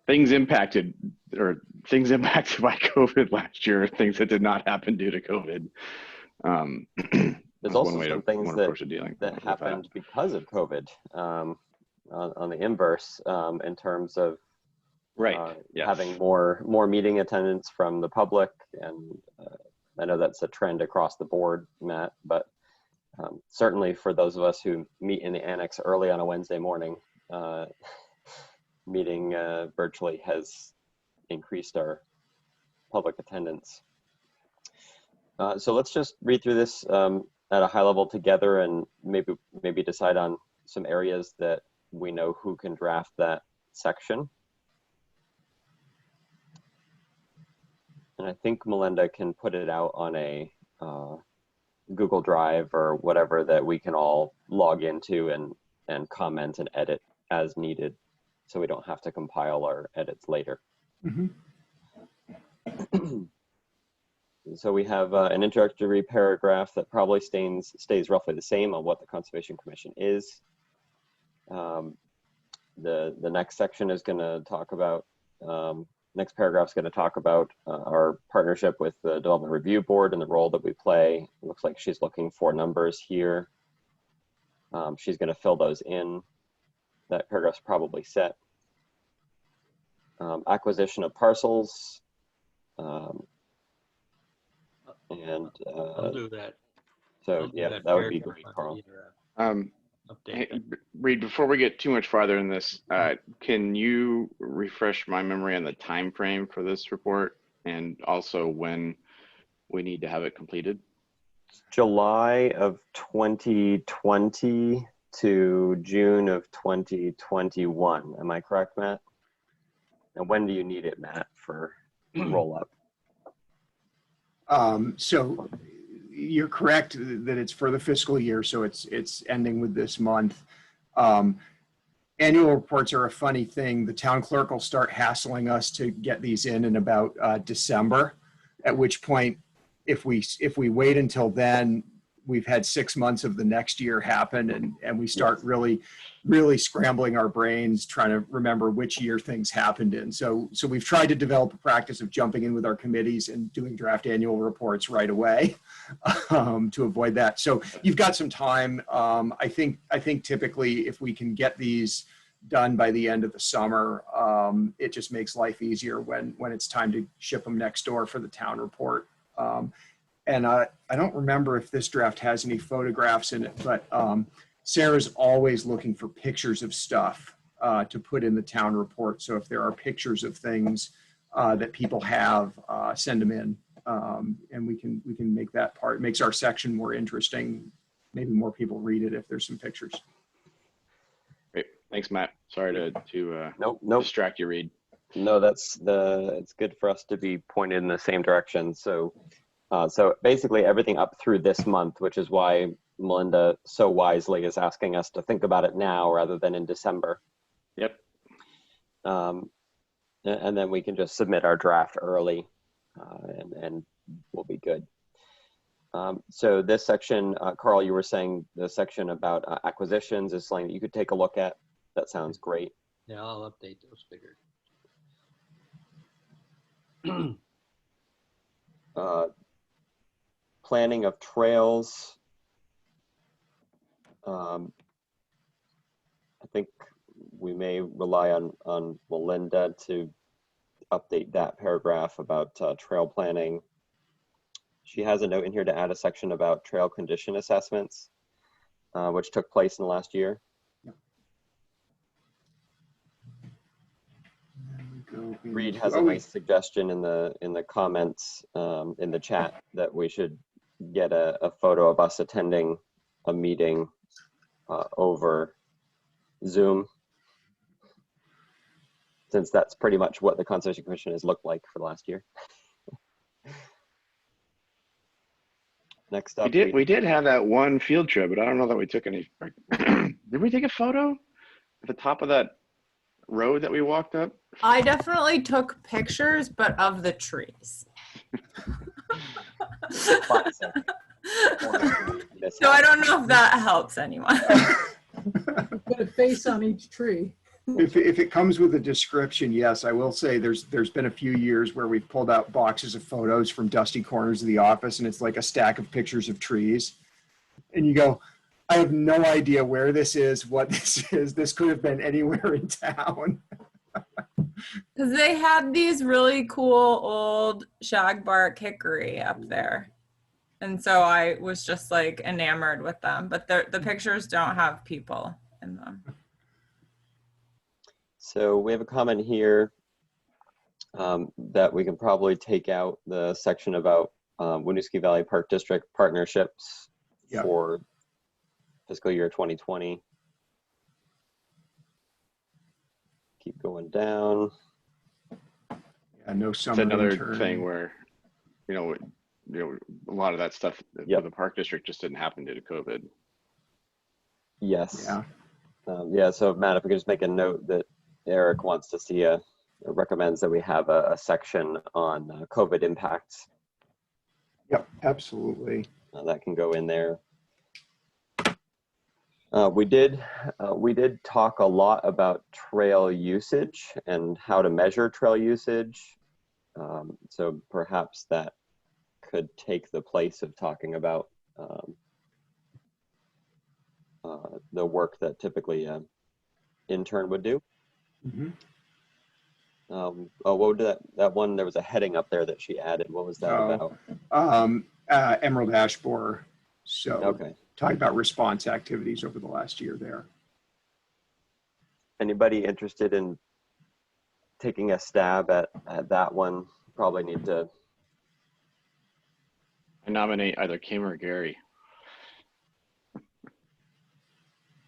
G: things impacted by COVID last year, things that did not happen due to COVID.
D: There's also some things that happened because of COVID on the inverse, in terms of
G: yes.
D: having more meeting attendance from the public. And I know that's a trend across the board, Matt, but certainly for those of us who meet in the annex early on a Wednesday morning, meeting virtually has increased our public attendance. So let's just read through this at a high level together, and maybe decide on some areas that we know who can draft that section. And I think Melinda can put it out on a Google Drive or whatever that we can all log into and comment and edit as needed, so we don't have to compile our edits later.
A: Mm-hmm.
D: So we have an introductory paragraph that probably stays roughly the same on what the Conservation Commission is. The next section is going to talk about, next paragraph is going to talk about our partnership with the Development Review Board and the role that we play. It looks like she's looking for numbers here. She's going to fill those in. That paragraph's probably set. Acquisition of parcels.
H: I'll do that.
D: So yeah, that would be great, Carl.
G: Hey, Reed, before we get too much farther in this, can you refresh my memory on the time frame for this report, and also when we need to have it completed?
D: July of 2020 to June of 2021. Am I correct, Matt? And when do you need it, Matt, for roll up?
A: So you're correct that it's for the fiscal year, so it's ending with this month. Annual reports are a funny thing. The town clerk will start hassling us to get these in about December, at which point, if we wait until then, we've had 6 months of the next year happen, and we start really scrambling our brains trying to remember which year things happened in. So we've tried to develop a practice of jumping in with our committees and doing draft annual reports right away to avoid that. So you've got some time. I think typically if we can get these done by the end of the summer, it just makes life easier when it's time to ship them next door for the town report. And I don't remember if this draft has any photographs in it, but Sarah's always looking for pictures of stuff to put in the town report. So if there are pictures of things that people have, send them in, and we can make that part. It makes our section more interesting. Maybe more people read it if there's some pictures.
G: Great, thanks, Matt. Sorry to
D: Nope.
G: distract you, Reed.
D: No, it's good for us to be pointed in the same direction. So basically everything up through this month, which is why Melinda so wisely is asking us to think about it now rather than in December.
G: Yep.
D: And then we can just submit our draft early, and we'll be good. So this section, Carl, you were saying the section about acquisitions is something that you could take a look at. That sounds great.
H: Yeah, I'll update those figures.
D: Planning of trails. I think we may rely on Melinda to update that paragraph about trail planning. She has a note in here to add a section about trail condition assessments, which took place in the last year. Reed has a nice suggestion in the comments in the chat that we should get a photo of us attending a meeting over Zoom, since that's pretty much what the Conservation Commission has looked like for the last year. Next up,
G: We did have that one field trip, but I don't know that we took any. Did we take a photo at the top of that road that we walked up?
E: I definitely took pictures, but of the trees.
D: classic.
E: So I don't know if that helps anyone.
C: Put a face on each tree.
A: If it comes with a description, yes, I will say there's been a few years where we've pulled out boxes of photos from dusty corners of the office, and it's like a stack of pictures of trees. And you go, I have no idea where this is, what this is. This could have been anywhere in town.
E: Because they had these really cool old shagbark hickory up there. And so I was just like enamored with them, but the pictures don't have people in them.
D: So we have a comment here that we can probably take out the section about Winooski Valley Park District partnerships for fiscal year 2020. Keep going down.
A: Yeah, no
G: It's
A: summer
G: another
A: intern.
G: thing where, a lot of that stuff for the park district just didn't happen due to COVID.
D: Yes.
A: Yeah.
D: Yeah, so Matt, if we could just make a note that Eric wants to see recommends that we have a section on COVID impacts.
A: Yep, absolutely.
D: That can go in there. We did talk a lot about trail usage and how to measure trail usage. So perhaps that could take the place of talking about the work that typically an intern would do.
A: Mm-hmm.
D: What would that one? There was a heading up there that she added. What was that about?
A: Emerald ash borer. So
D: Okay.
A: talking about response activities over the last year there.
D: Anybody interested in taking a stab at that one? Probably need to.
G: I nominate either Kim or Gary.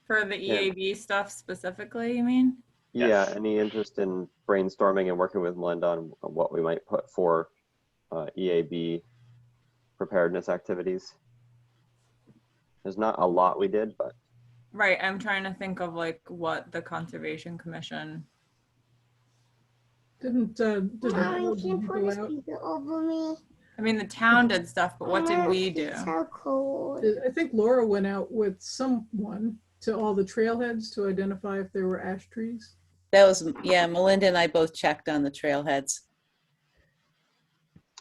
E: For the EAB stuff specifically, you mean?
D: Yeah,
G: Yes.
D: any interest in brainstorming and working with Melinda on what we might put for EAB preparedness activities? There's not a lot we did, but.
E: Right, I'm trying to think of like what the Conservation Commission.
C: Didn't
I: Mom, can you
C: go
I: put a
C: out?
I: speaker over me?
E: I mean, the town did stuff, but what did we do?
I: It's so cold.
C: I think Laura went out with someone to all the trailheads to identify if there were ash trees.
B: That was, yeah, Melinda and I both checked on the trailheads.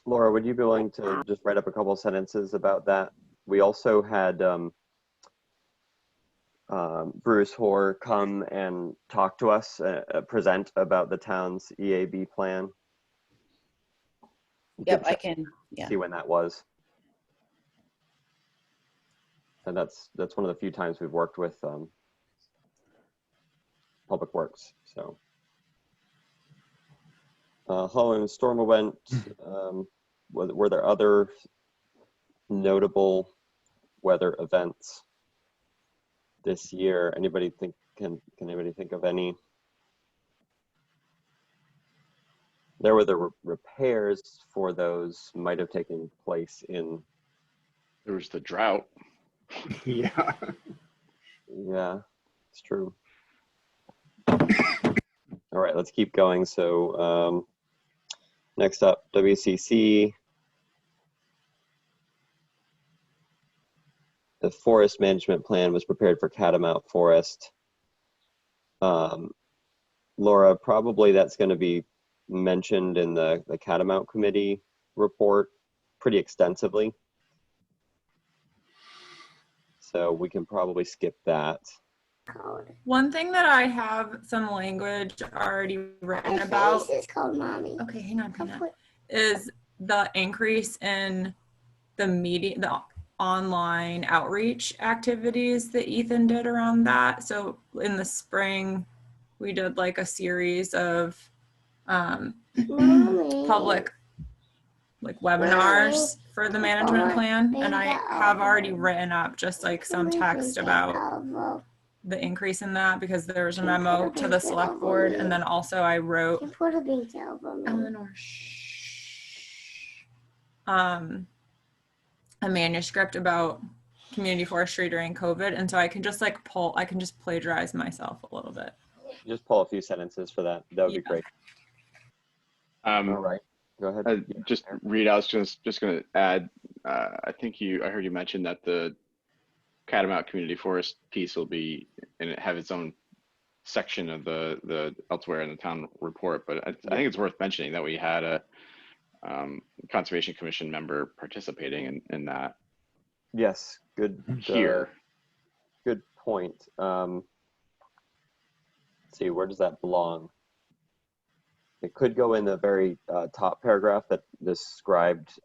D: Laura, would you be willing to just write up a couple of sentences about that? We also had Bruce Hoare come and talk to us, present about the town's EAB plan.
B: Yep, I can, yeah.
D: See when that was. And that's one of the few times we've worked with Public Works. So, following the storm event, were there other notable weather events this year? Anybody think can anybody think of any? There were the repairs for those might have taken place in.
G: There was the drought.
A: Yeah.
D: Yeah, it's true. All right, let's keep going. So next up, WCC. The forest management plan was prepared for Catamount Forest. Laura, probably that's going to be mentioned in the Catamount Committee report pretty extensively. So we can probably skip that.
E: One thing that I have some language already written about,
I: It's called Mommy.
E: okay, hang on, Peanut, is the increase in the media, the online outreach activities that Ethan did around that. So in the spring, we did like a series of public like webinars for the management plan, and I have already written up just like some text about the increase in that, because there was a memo to the select board, and then also I wrote Eleanor, a manuscript about community forestry during COVID, and so I can just like I can just plagiarize myself a little bit.
D: Just pull a few sentences for that. That would be great. All right, go ahead.
G: Just read. I was just going to add. I heard you mention that the Catamount Community Forest piece will be and have its own section of the elsewhere in the town report. But I think it's worth mentioning that we had a Conservation Commission member participating in that.
D: Yes, good.
G: Here.
D: Good point. Let's see, where does that belong? It could go in the very top paragraph that described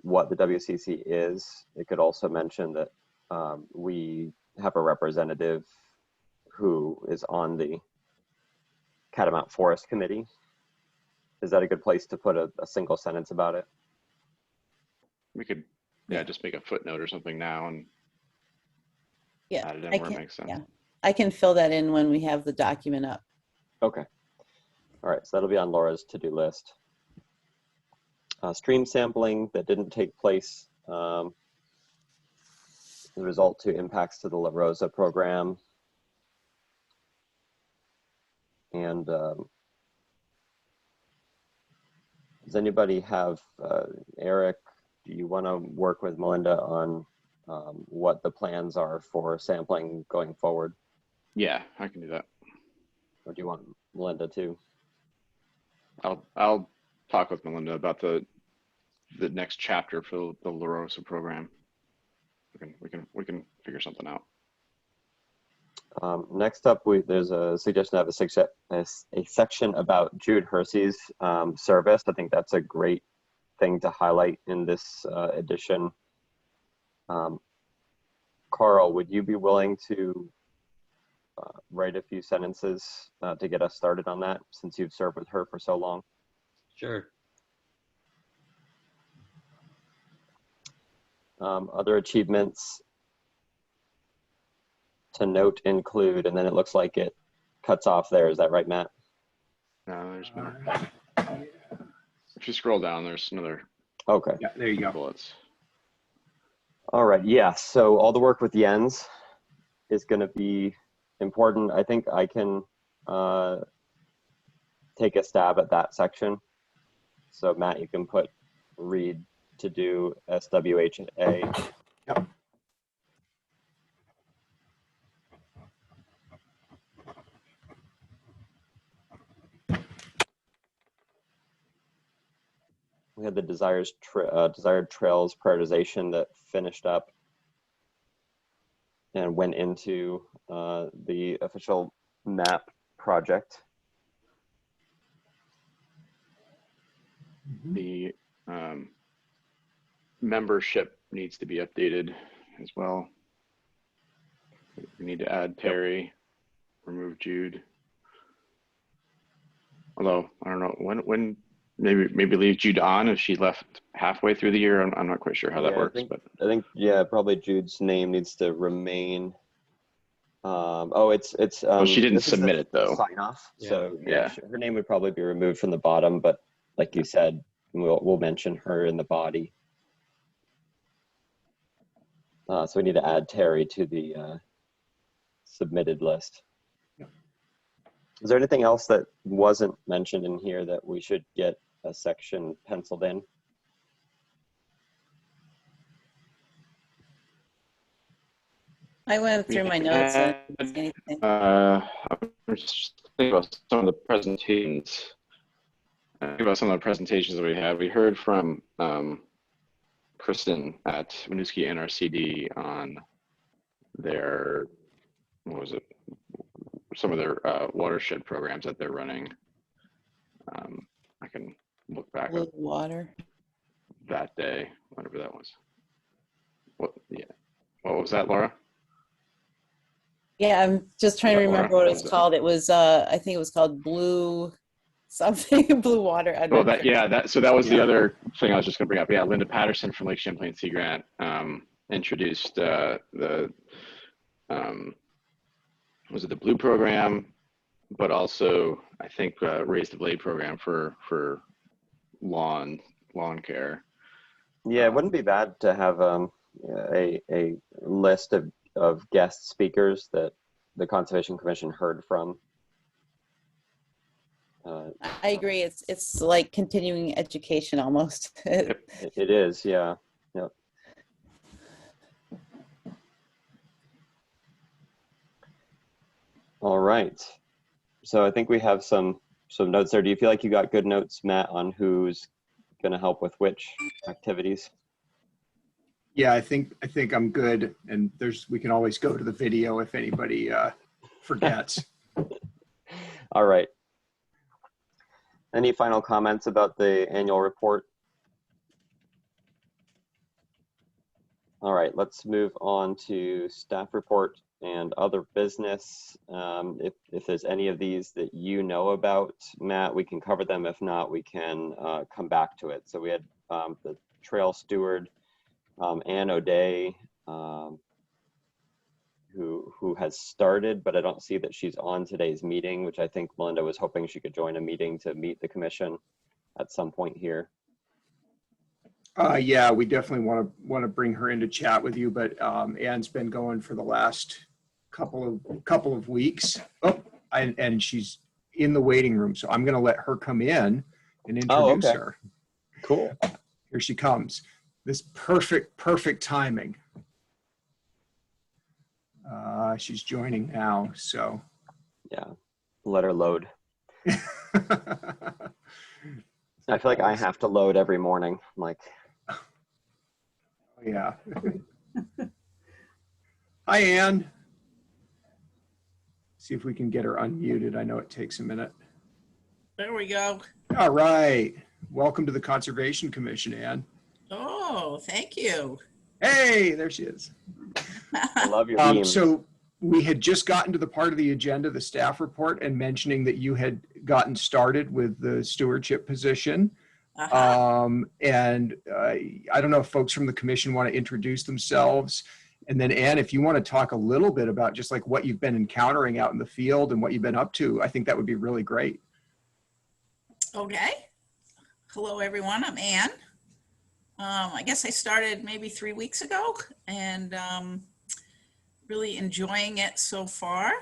D: what the WCC is. It could also mention that we have a representative who is on the Catamount Forest Committee. Is that a good place to put a single sentence about it?
G: We could, just make a footnote or something now and add it in where it makes sense.
B: Yeah, I can fill that in when we have the document up.
D: Okay. All right, so that'll be on Laura's to-do list. Stream sampling that didn't take place as a result to impacts to the La Rosa program. And does anybody have, Eric, do you want to work with Melinda on what the plans are for sampling going forward?
G: Yeah, I can do that.
D: Or do you want Melinda to?
G: I'll talk with Melinda about the next chapter for the La Rosa program. We can figure something out.
D: Next up, there's a suggestion to have a section about Jude Hersey's service. I think that's a great thing to highlight in this edition. Carl, would you be willing to write a few sentences to get us started on that, since you've served with her for so long?
H: Sure.
D: Other achievements to note include, and then it looks like it cuts off there. Is that right, Matt?
G: No, there's more. If you scroll down, there's another.
D: Okay.
A: Yeah, there you go.
G: Bullets.
D: All right. Yeah. So all the work with Jens is going to be important. I think I can take a stab at that section. So Matt, you can put read to do SWHA.
A: Yep.
D: We had the desired trails prioritization that finished up and went into the official map project.
G: The membership needs to be updated as well. We need to add Terry, remove Jude. Although I don't know when maybe leave Jude on if she left halfway through the year. I'm not quite sure how that works, but
D: I think probably Jude's name needs to remain. It's
G: well, she didn't submit it though.
D: Sign off.
H: Yeah.
D: So
G: Yeah,
D: her name would probably be removed from the bottom, but like you said, we'll mention her in the body. So we need to add Terry to the submitted list. Is there anything else that wasn't mentioned in here that we should get a section penciled in?
B: I went through my notes. And I didn't see anything.
G: I'm just thinking about some of the presentations. Thinking about some of the presentations that we had. We heard from Kristen at Winooski NRCD on their, what was it? Some of their watershed programs that they're running. I can look back
B: Blue
G: at
B: water.
G: that day, whatever that was. What? Yeah. What was that, Laura?
B: Yeah, I'm just trying to
G: Laura,
B: remember what it was
G: was it?
B: called. It was, I think it was called Blue something, Blue Water. I'm
G: Well,
B: not sure.
G: so that was the
A: Yeah.
G: other thing I was just going to bring up. Yeah, Linda Patterson from Lake Champlain Sea Grant introduced was it the Blue program, but also I think Raise the Blade program for lawn care.
D: Yeah, it wouldn't be bad to have a list of guest speakers that the Conservation Commission heard from.
B: I agree. It's like continuing education almost.
D: It is, yeah. Yep. All right. So I think we have some notes there. Do you feel like you got good notes, Matt, on who's going to help with which activities?
A: Yeah, I think I'm good. And we can always go to the video if anybody forgets.
D: All right. Any final comments about the annual report? All right, let's move on to staff report and other business. If there's any of these that you know about, Matt, we can cover them. If not, we can come back to it. So we had the trail steward, Ann O'Day, who has started, but I don't see that she's on today's meeting, which I think Melinda was hoping she could join a meeting to meet the commission at some point here.
A: Yeah, we definitely want to bring her in to chat with you, but Ann's been going for the last couple of weeks. Oh, and she's in the waiting room, so I'm going to let her come in and introduce her.
D: Cool.
A: Here she comes. This perfect timing. She's joining now, so.
D: Yeah, let her load. I feel like I have to load every morning. I'm like,
A: yeah. Hi, Ann. See if we can get her unmuted. I know it takes a minute.
J: There we go.
A: All right. Welcome to the Conservation Commission, Ann.
J: Oh, thank you.
A: Hey, there she is.
D: I love your beams.
A: So we had just gotten to the part of the agenda, the staff report, and mentioning that you had gotten started with the stewardship position. And I don't know if folks from the commission want to introduce themselves. And then Ann, if you want to talk a little bit about just like what you've been encountering out in the field and what you've been up to, I think that would be really great.
J: Okay. Hello, everyone. I'm Ann. I guess I started maybe 3 weeks ago and really enjoying it so far.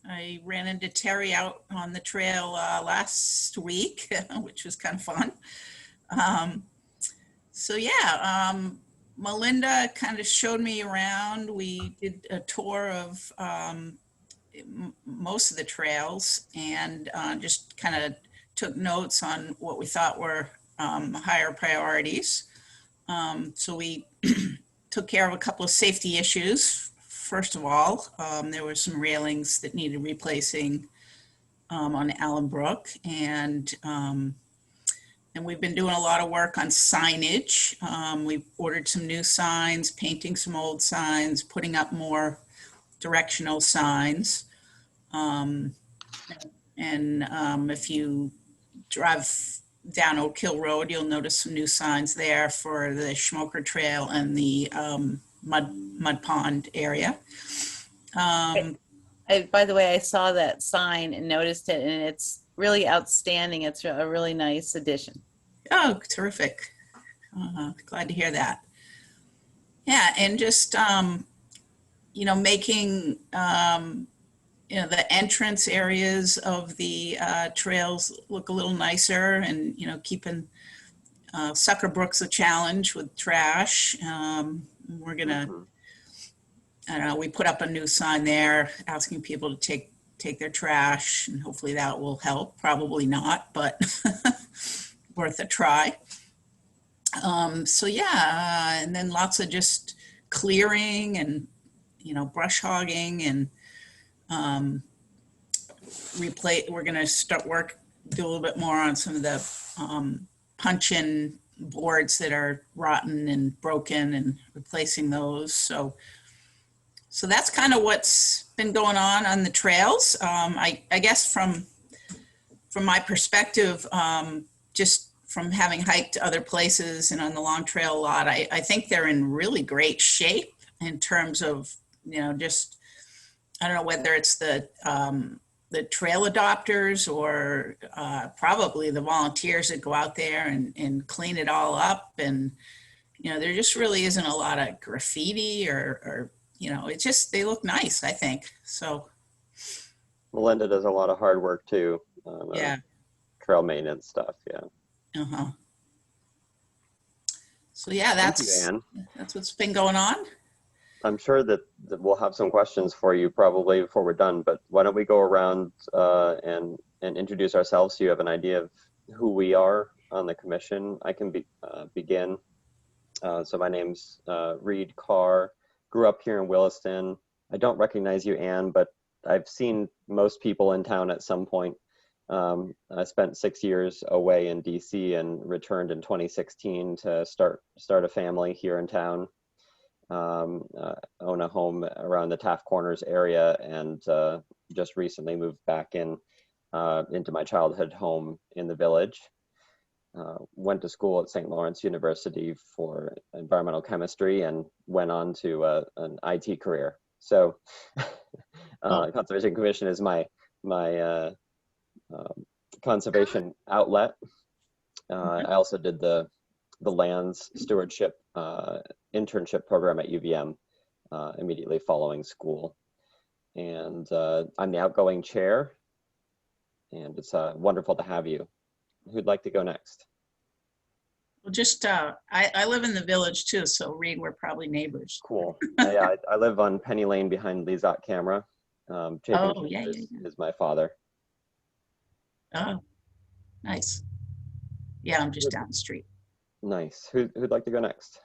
J: I ran into Terry out on the trail last week, which was kind of fun. So yeah, Melinda kind of showed me around. We did a tour of most of the trails and just kind of took notes on what we thought were higher priorities. So we took care of a couple of safety issues. First of all, there were some railings that needed replacing on Allen Brook, and we've been doing a lot of work on signage. We've ordered some new signs, painting some old signs, putting up more directional signs. If you drive down Oak Hill Road, you'll notice some new signs there for the Schmoker Trail and the mud pond area.
B: By the way, I saw that sign and noticed it, and it's really outstanding. It's a really nice addition.
J: Oh, terrific. Glad to hear that. Yeah, and just, making you know, the entrance areas of the trails look a little nicer, and, you know, keeping Sucker Brook's a challenge with trash. We're gonna,
D: Mhm.
J: I don't know, we put up a new sign there asking people to take their trash, and hopefully that will help. Probably not, but worth a try. So yeah, and then lots of just clearing and, you know, brush hogging, and we're gonna do a little bit more on some of the punch-in boards that are rotten and broken, and replacing those. So that's kind of what's been going on the trails. I guess from my perspective, just from having hiked other places and on the Long Trail a lot, I think they're in really great shape in terms of, you know, just, I don't know whether it's the trail adopters or probably the volunteers that go out there and clean it all up. And, you know, there just really isn't a lot of graffiti or you know, it's just, they look nice, I think. So
D: Melinda does a lot of hard work too on
J: yeah.
D: trail maintenance stuff. Yeah.
J: Uh-huh. So yeah,
D: Thank you, Anne.
J: that's what's been going on.
D: I'm sure that we'll have some questions for you probably before we're done, but why don't we go around and introduce ourselves so you have an idea of who we are on the commission. I can begin. So my name's Reed Carr. Grew up here in Williston. I don't recognize you, Anne, but I've seen most people in town at some point. I spent 6 years away in DC and returned in 2016 to start a family here in town. Own a home around the Taft Corners area, and just recently moved back into my childhood home in the Village. Went to school at St. Lawrence University for environmental chemistry and went on to an IT career. So Conservation Commission is my conservation outlet. I also did the lands stewardship internship program at UVM immediately following school. And I'm the outgoing chair, and it's wonderful to have you. Who'd like to go next?
J: Well, just, I live in the Village too, so Reed, we're probably neighbors.
D: Cool. Yeah, I live on Penny Lane behind Lizot Camera.
J: Yeah.
D: Is my father.
J: Oh, nice. Yeah, I'm just down the street.
D: Nice. Who'd like to go next?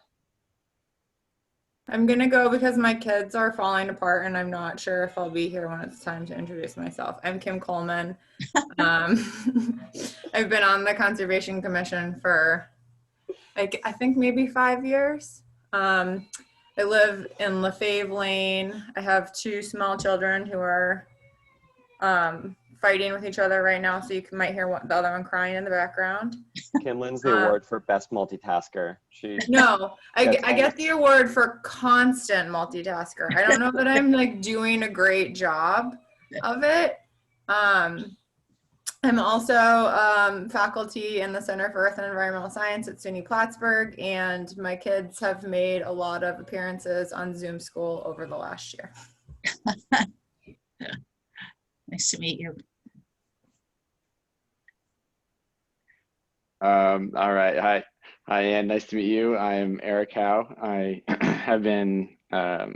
E: I'm gonna go because my kids are falling apart and I'm not sure if I'll be here when it's time to introduce myself. I'm Kim Coleman. I've been on the Conservation Commission for like, I think maybe 5 years. I live in Lefebvre Lane. I have 2 small children who are fighting with each other right now, so you might hear the other one crying in the background.
D: Kim wins the award for best multitasker.
E: No, I get the award for constant multitasker. I don't know that I'm like doing a great job of it. I'm also faculty in the Center for Earth and Environmental Science at SUNY Plattsburgh, and my kids have made a lot of appearances on Zoom School over the last year.
J: Nice to meet you.
G: All right. Hi, Ann. Nice to meet you. I'm Eric Howe. I have been a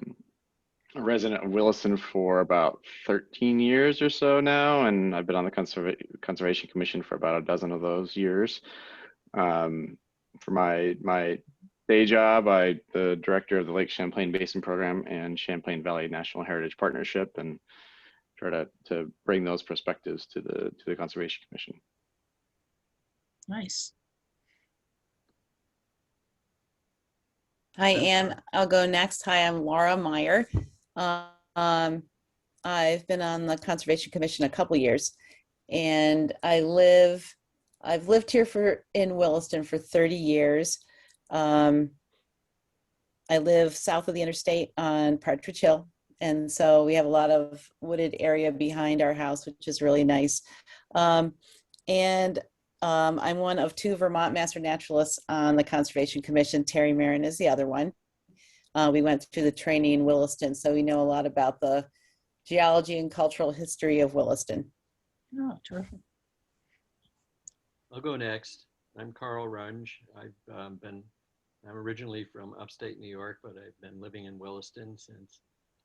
G: resident of Williston for about 13 years or so now, and I've been on the Conservation Commission for about a dozen of those years. For my day job, I'm the director of the Lake Champlain Basin Program and Champlain Valley National Heritage Partnership, and try to bring those perspectives to the Conservation Commission.
J: Nice.
B: Hi, Anne. I'll go next. Hi, I'm Laura Meyer. I've been on the Conservation Commission a couple years, and I've lived here in Williston for 30 years. I live south of the interstate on Partridge Hill, and so we have a lot of wooded area behind our house, which is really nice. I'm one of 2 Vermont Master Naturalists on the Conservation Commission. Terry Marin is the other one. We went through the training in Williston, so we know a lot about the geology and cultural history of Williston.
J: Oh, terrific.
H: I'll go next. I'm Carl Runge. I'm originally from upstate New York, but I've been living in Williston since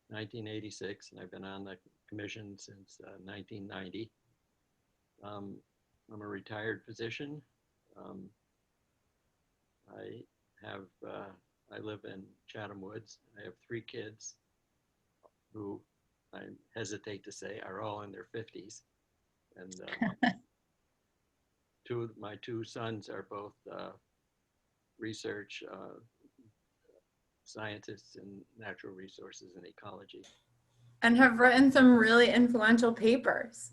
H: 1986, and I've been on the commission since 1990. I'm a retired physician. I live in Chatham Woods. I have 3 kids who I hesitate to say are all in their 50s. And my 2 sons are both research scientists in natural resources and ecology.
E: And have written some really influential papers.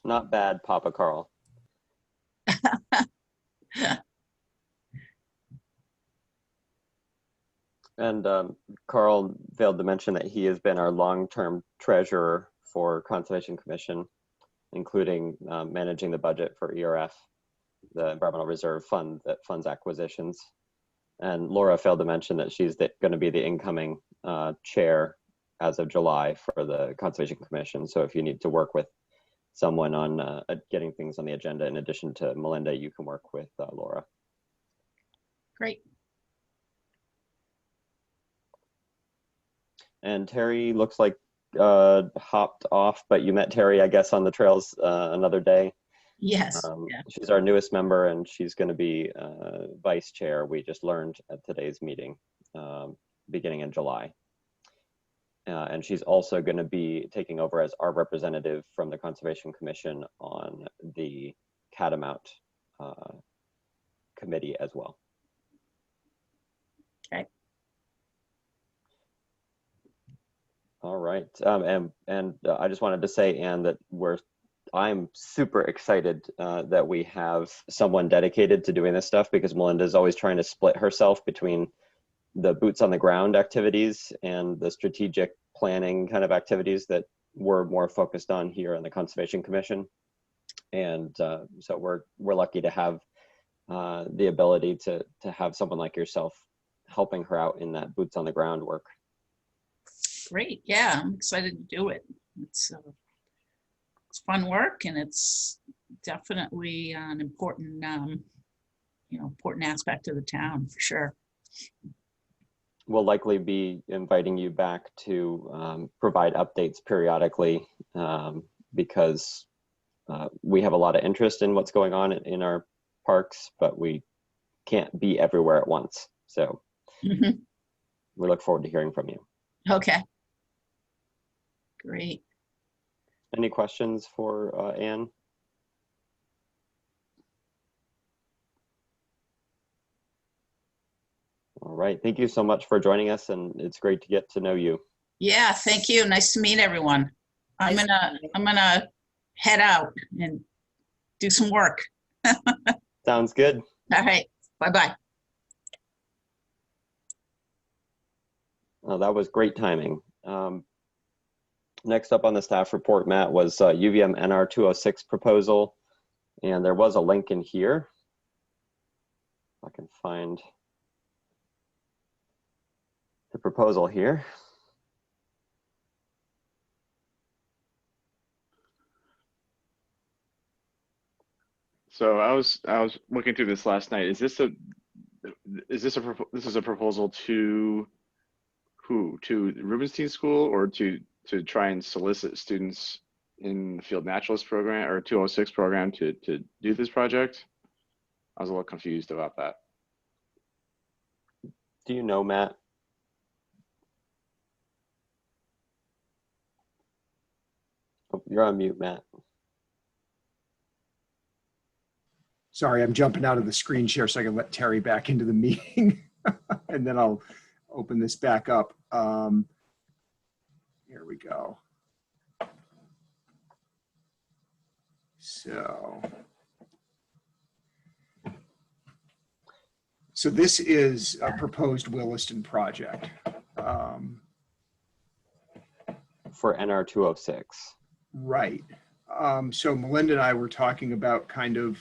D: Not bad, Papa Carl. And Carl failed to mention that he has been our long-term treasurer for Conservation Commission, including managing the budget for ERF, the Environmental Reserve Fund that funds acquisitions. And Laura failed to mention that she's going to be the incoming chair as of July for the Conservation Commission. So if you need to work with someone on getting things on the agenda, in addition to Melinda, you can work with Laura.
J: Great.
D: And Terry looks like hopped off, but you met Terry, I guess, on the trails another day.
J: Yes. Yeah.
D: She's our newest member, and she's going to be vice chair. We just learned at today's meeting, beginning in July. And she's also going to be taking over as our representative from the Conservation Commission on the Catamount committee as well.
J: Okay.
D: All right. And I just wanted to say, Anne, that I'm super excited that we have someone dedicated to doing this stuff, because Melinda's always trying to split herself between the boots on the ground activities and the strategic planning kind of activities that we're more focused on here on the Conservation Commission. And so we're lucky to have the ability to have someone like yourself helping her out in that boots on the ground work.
J: Great. Yeah, I'm excited to do it. It's fun work, and it's definitely an important, important aspect of the town for sure.
D: We'll likely be inviting you back to provide updates periodically because we have a lot of interest in what's going on in our parks, but we can't be everywhere at once. So we look forward to hearing from you.
J: Okay. Great.
D: Any questions for Anne? All right. Thank you so much for joining us, and it's great to get to know you.
J: Yeah, thank you. Nice to meet everyone. I'm gonna head out and do some work.
D: Sounds good.
J: All right. Bye-bye.
D: Oh, that was great timing. Next up on the staff report, Matt, was UVM NR 206 proposal. And there was a link in here. If I can find the proposal here.
G: So I was looking through this last night. Is this a proposal to who? To the Rubenstein School, or to try and solicit students in the Field Naturalist program or 206 program to do this project? I was a little confused about that.
D: Do you know, Matt? Oh, you're on mute, Matt.
A: Sorry, I'm jumping out of the screen share so I can let Terry back into the meeting and then I'll open this back up. Here we go. So this is a proposed Williston project.
D: For NR 206.
A: Right. So Melinda and I were talking about kind of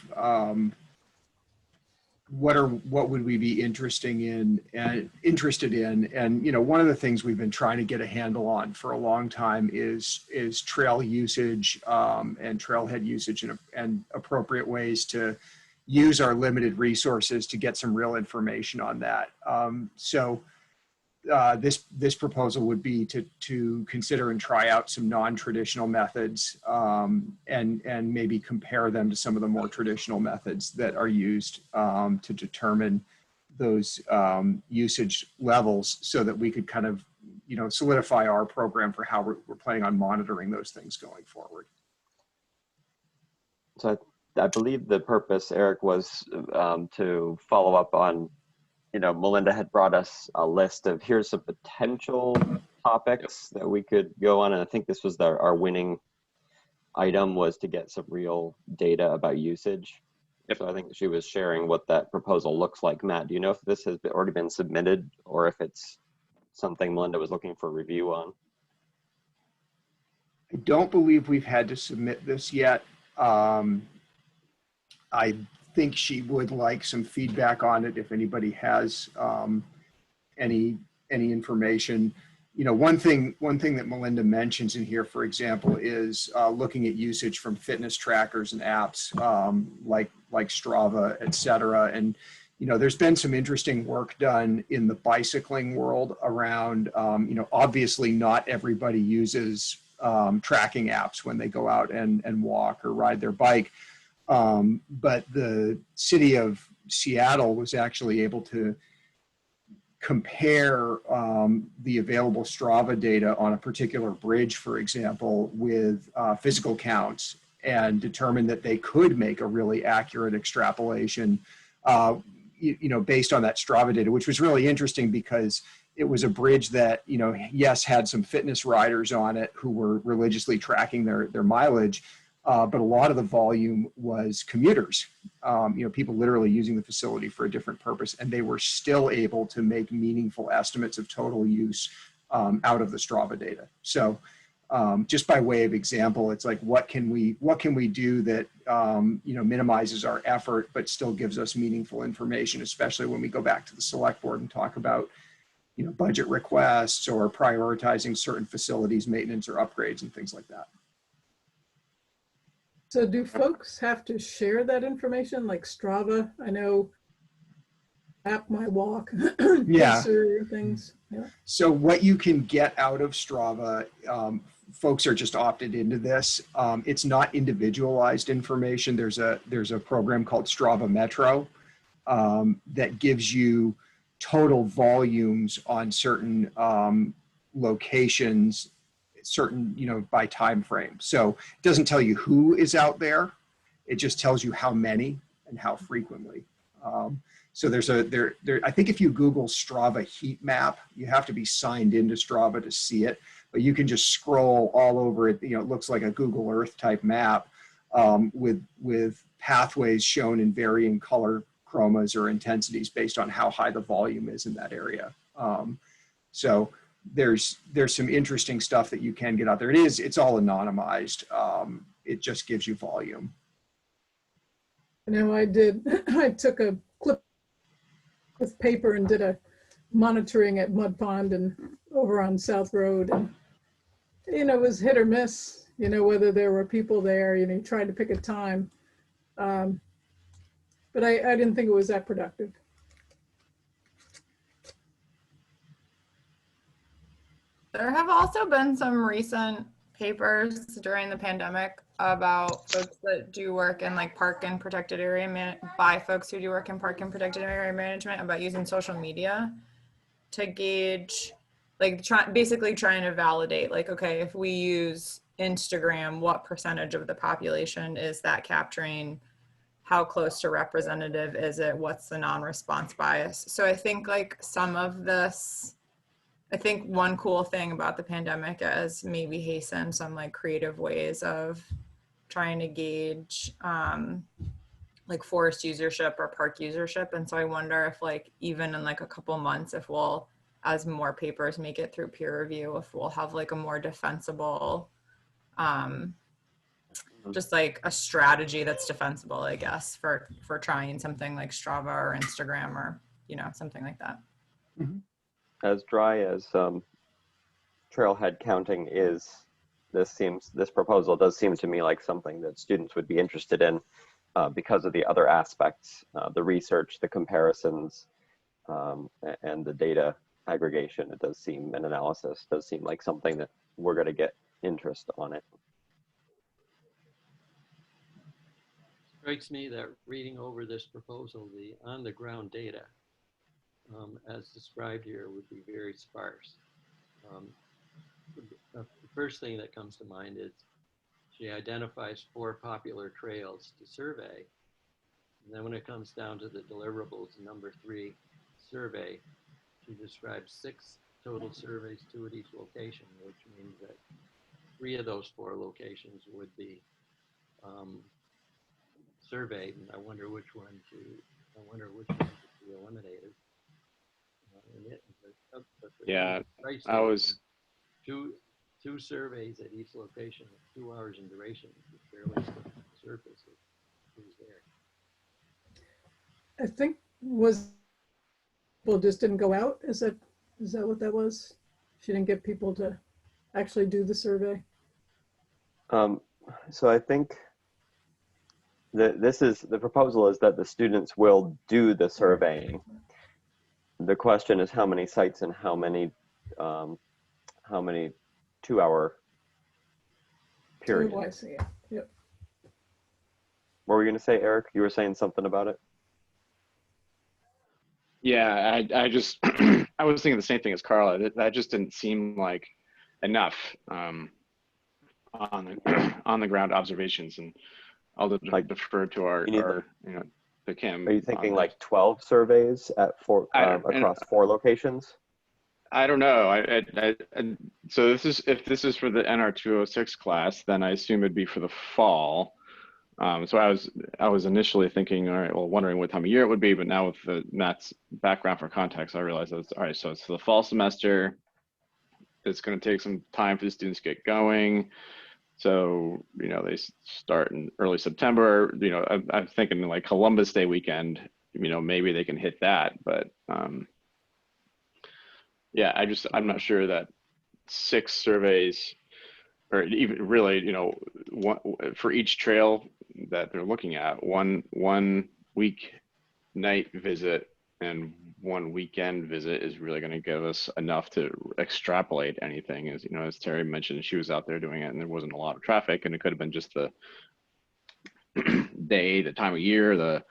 A: what would we be interested in? And, you know, one of the things we've been trying to get a handle on for a long time is trail usage and trailhead usage and appropriate ways to use our limited resources to get some real information on that. This proposal would be to consider and try out some non-traditional methods and maybe compare them to some of the more traditional methods that are used to determine those usage levels, so that we could kind of, you know, solidify our program for how we're planning on monitoring those things going forward.
D: So I believe the purpose, Eric, was to follow up on, you know, Melinda had brought us a list of here's some potential topics that we could go on. And I think this was our winning item, was to get some real data about usage. Yep. So I think she was sharing what that proposal looks like. Matt, do you know if this has already been submitted or if it's something Melinda was looking for review on?
A: I don't believe we've had to submit this yet. I think she would like some feedback on it if anybody has any information. You know, one thing that Melinda mentions in here, for example, is looking at usage from fitness trackers and apps like Strava, et cetera. And, you know, there's been some interesting work done in the bicycling world around, you know, obviously not everybody uses tracking apps when they go out and walk or ride their bike. But the city of Seattle was actually able to compare the available Strava data on a particular bridge, for example, with physical counts, and determine that they could make a really accurate extrapolation, you know, based on that Strava data, which was really interesting because it was a bridge that, you know, yes, had some fitness riders on it who were religiously tracking their mileage. But a lot of the volume was commuters, you know, people literally using the facility for a different purpose, and they were still able to make meaningful estimates of total use out of the Strava data. So just by way of example, it's like, what can we do that, you know, minimizes our effort, but still gives us meaningful information, especially when we go back to the select board and talk about, you know, budget requests or prioritizing certain facilities, maintenance or upgrades and things like that.
C: So do folks have to share that information, like Strava? I know App My Walk,
A: Yeah.
C: things. Yeah.
A: So what you can get out of Strava, folks are just opted into this. It's not individualized information. There's a program called Strava Metro that gives you total volumes on certain locations, certain, you know, by time frame. So it doesn't tell you who is out there. It just tells you how many and how frequently. So there's I think if you Google Strava heat map, you have to be signed into Strava to see it, but you can just scroll all over it. You know, it looks like a Google Earth type map with pathways shown in varying color chromas or intensities based on how high the volume is in that area. So there's some interesting stuff that you can get out there. It's all anonymized. It just gives you volume.
C: I know I took a clip with paper and did a monitoring at Mud Pond and over on South Road. And, you know, it was hit or miss, you know, whether there were people there, you know, you tried to pick a time. But I didn't think it was that productive.
E: There have also been some recent papers during the pandemic about folks that do work in like park and protected area by folks who do work in park and protected area management about using social media to gauge, like basically trying to validate, like, okay, if we use Instagram, what percentage of the population is that capturing? How close to representative is it? What's the non-response bias? So I think like some of this, I think one cool thing about the pandemic is maybe hasten some like creative ways of trying to gauge like forest usership or park usership. And so I wonder if like even in like a couple months, if we'll, as more papers make it through peer review, if we'll have like a more defensible just like a strategy that's defensible, I guess, for trying something like Strava or Instagram or, you know, something like that.
D: As dry as trailhead counting is, this proposal does seem to me like something that students would be interested in because of the other aspects, the research, the comparisons, and the data aggregation. It does seem, and analysis does seem like something that we're going to get interest on it.
H: Strikes me that reading over this proposal, the on-the-ground data, as described here, would be very sparse. The first thing that comes to mind is she identifies 4 popular trails to survey. And then when it comes down to the deliverables, number 3 survey, she describes 6 total surveys, 2 at each location, which means that 3 of those 4 locations would be surveyed, and I wonder which one should be eliminated.
G: Yeah, I was.
H: Two surveys at each location, 2 hours in duration, barely the surface of who's there.
C: I think people just didn't go out. Is that what that was? She didn't get people to actually do the survey.
D: So I think that the proposal is that the students will do the surveying. The question is how many sites and how many 2-hour periods.
C: Oh, I see. Yep.
D: What were you going to say, Eric? You were saying something about it?
G: Yeah, I just, I was thinking the same thing as Carla. That just didn't seem like enough on the ground observations, and I'll defer to our to Kim.
D: Are you thinking like 12 surveys at across 4 locations?
G: I don't know. So if this is for the NR 206 class, then I assume it'd be for the fall. So I was initially thinking, all right, well, wondering what time of year it would be, but now with Matt's background for context, I realize that's all right. So it's the fall semester. It's going to take some time for the students to get going. So, you know, they start in early September. You know, I'm thinking like Columbus Day weekend, you know, maybe they can hit that, but yeah, I'm not sure that 6 surveys, or even really, you know, one for each trail that they're looking at, one week night visit and 1 weekend visit is really going to give us enough to extrapolate anything. As you know, as Terry mentioned, she was out there doing it and there wasn't a lot of traffic, and it could have been just the day, the time of year, the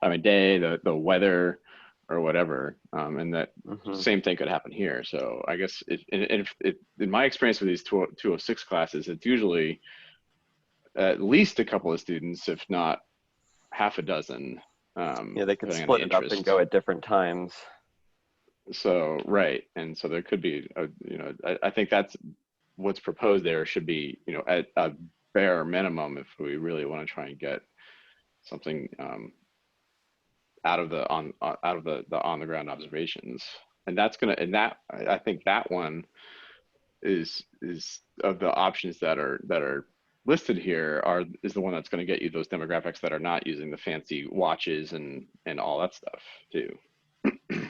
G: time of day, the weather, or whatever, and that same thing could happen here. So I guess in my experience with these 206 classes, it's usually at least a couple of students, if not half a dozen.
D: Yeah, they can split it up and go at different times.
G: So right, and so there could be, you know, I think that's what's proposed there should be, you know, at a bare minimum if we really want to try and get something out of the on the ground observations, and that's gonna, and that I think that one is of the options that are listed here is the one that's going to get you those demographics that are not using the fancy watches and all that stuff too.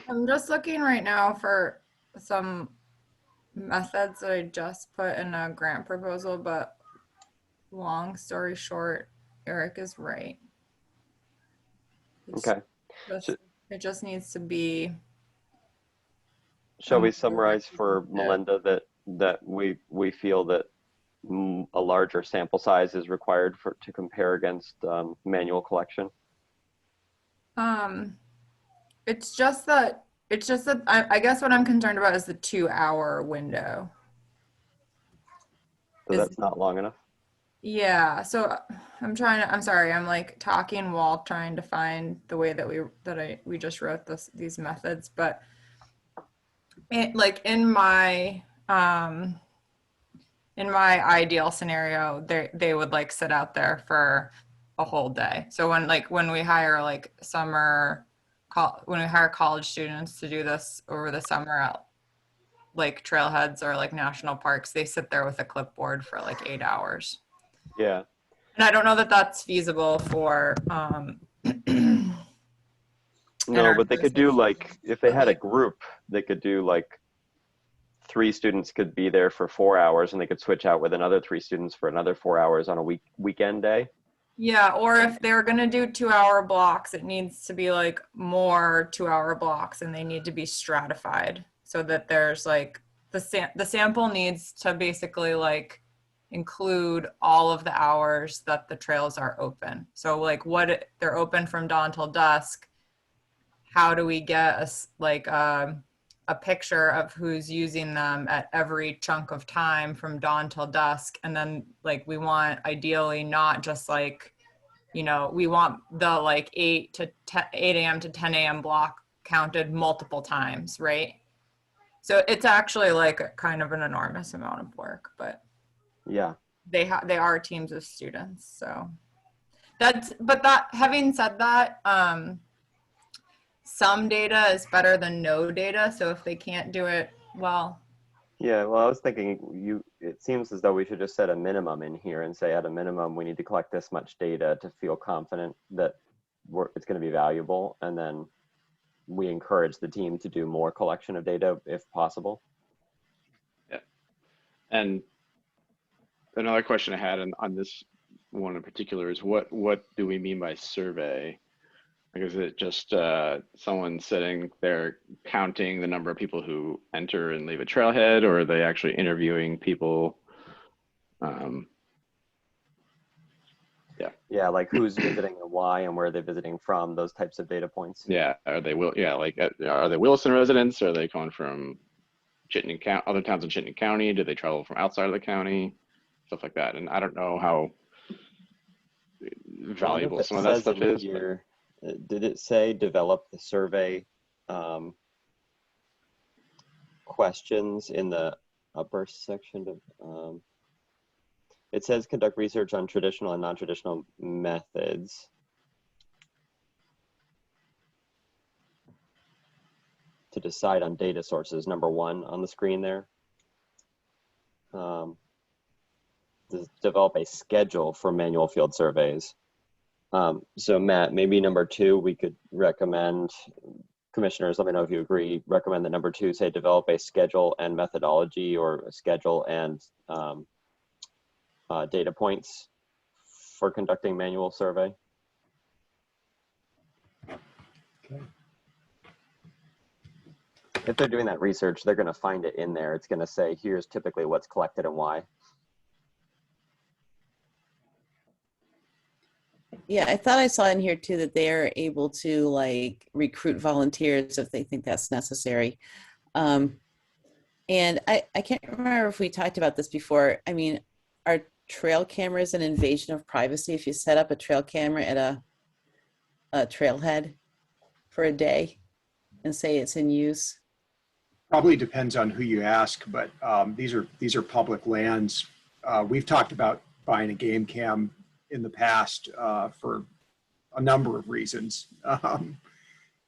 E: I'm just looking right now for some methods that I just put in a grant proposal, but long story short, Eric is right.
D: Okay.
E: It just needs to be.
D: Shall we summarize for Melinda that we feel that a larger sample size is required to compare against manual collection?
E: It's just that I guess what I'm concerned about is the 2-hour window.
D: So that's not long enough?
E: Yeah, so I'm sorry, I'm like talking while trying to find the way that we just wrote these methods, but like in my ideal scenario, they would like sit out there for a whole day. So when we hire like when we hire college students to do this over the summer at like trailheads or like national parks, they sit there with a clipboard for like 8 hours.
D: Yeah.
E: And I don't know that that's feasible for,
D: No, but they could do like, if they had a group, they could do like 3 students could be there for 4 hours, and they could switch out with another 3 students for another 4 hours on a weekend day.
E: yeah, or if they're gonna do 2-hour blocks, it needs to be like more 2-hour blocks, and they need to be stratified so that there's like the sample needs to basically like include all of the hours that the trails are open. So like they're open from dawn till dusk. How do we get a picture of who's using them at every chunk of time from dawn till dusk? And then like we want ideally not just like, you know, we want the like 8 a.m. to 10 a.m. block counted multiple times, right? So it's actually like kind of an enormous amount of work, but
D: Yeah.
E: they are teams of students. So having said that, some data is better than no data. So if they can't do it, well.
D: Yeah, well, I was thinking it seems as though we should just set a minimum in here and say at a minimum, we need to collect this much data to feel confident that it's going to be valuable. And then we encourage the team to do more collection of data if possible.
G: Yeah. And another question I had on this one in particular is what do we mean by survey? Like, is it just someone sitting there counting the number of people who enter and leave a trailhead, or are they actually interviewing people?
D: Yeah, like who's visiting and why, and where are they visiting from? Those types of data points.
G: Yeah, are they Williston residents? Are they coming from Chittenden County, other towns in Chittenden County? Do they travel from outside of the county? Stuff like that. And I don't know how valuable some of that stuff is.
D: Here, did it say develop the survey questions in the upper section of it says conduct research on traditional and non-traditional methods. To decide on data sources, number 1 on the screen there. Develop a schedule for manual field surveys. So Matt, maybe number 2, we could recommend, commissioners, let me know if you agree, recommend that number 2 say develop a schedule and methodology, or a schedule and data points for conducting manual survey.
A: Okay.
D: If they're doing that research, they're going to find it in there. It's going to say, here's typically what's collected and why.
B: Yeah, I thought I saw in here too that they're able to like recruit volunteers if they think that's necessary. And I can't remember if we talked about this before. I mean, are trail cameras an invasion of privacy if you set up a trail camera at a trailhead for a day and say it's in use?
A: Probably depends on who you ask, but these are public lands. We've talked about buying a game cam in the past for a number of reasons,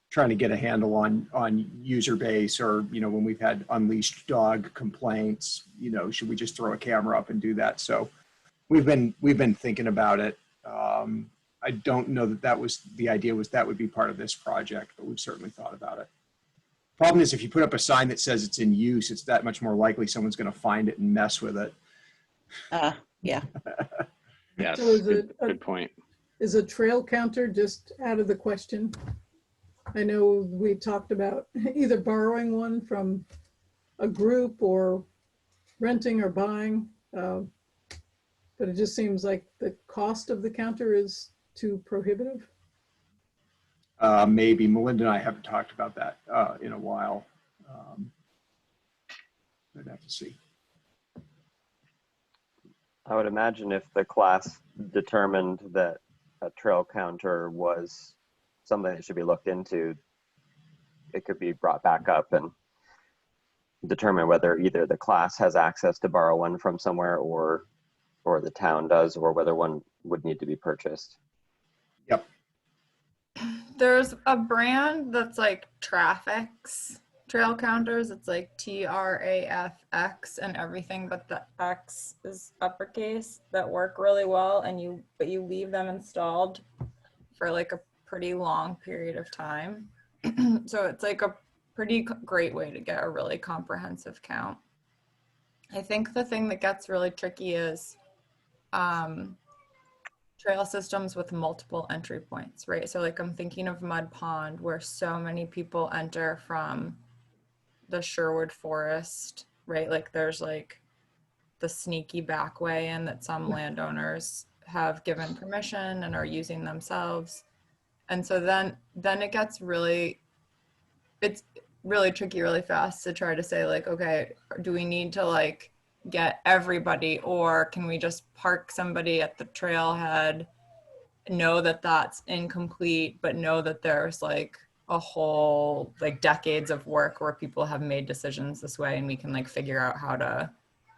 A: trying to get a handle on user base, or, you know, when we've had unleashed dog complaints, you know, should we just throw a camera up and do that? So we've been thinking about it. I don't know that was the idea, was that would be part of this project, but we've certainly thought about it. Problem is, if you put up a sign that says it's in use, it's that much more likely someone's going to find it and mess with it.
B: Yeah.
G: Yes,
C: So is
G: good point.
C: Is a trail counter just out of the question? I know we talked about either borrowing one from a group or renting or buying, but it just seems like the cost of the counter is too prohibitive.
A: Maybe Melinda and I haven't talked about that in a while. I'd have to see.
D: I would imagine if the class determined that a trail counter was something that should be looked into, it could be brought back up and determine whether either the class has access to borrow one from somewhere, or the town does, or whether one would need to be purchased.
A: Yep.
E: There's a brand that's like Traffic trail counters. It's like TRAFX and everything but the X is uppercase that work really well, and but you leave them installed for like a pretty long period of time. So it's like a pretty great way to get a really comprehensive count. I think the thing that gets really tricky is trail systems with multiple entry points, right? So like I'm thinking of Mud Pond, where so many people enter from the Sherwood Forest, right? Like there's like the sneaky back way in that some landowners have given permission and are using themselves. And so then it gets really, it's really tricky really fast to try to say like, okay, do we need to like get everybody, or can we just park somebody at the trailhead, know that that's incomplete, but know that there's like a whole like decades of work where people have made decisions this way, and we can like figure out how to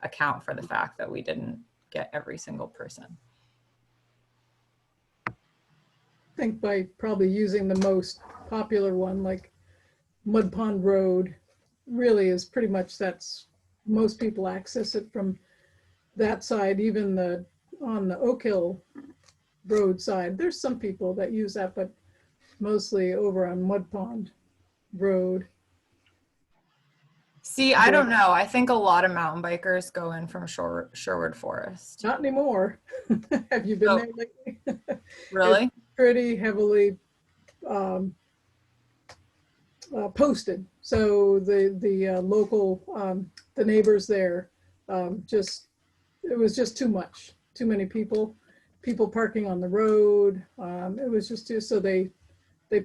E: account for the fact that we didn't get every single person.
C: I think by probably using the most popular one, like Mud Pond Road, really is pretty much, that's, most people access it from that side. Even on the Oak Hill Road side, there's some people that use that, but mostly over on Mud Pond Road.
E: See, I don't know. I think a lot of mountain bikers go in from Sherwood Forest.
C: Not anymore. Have you been there lately?
E: Really?
C: It's pretty heavily posted. So the local, the neighbors there, it was just too much, too many people parking on the road. It was just too, so they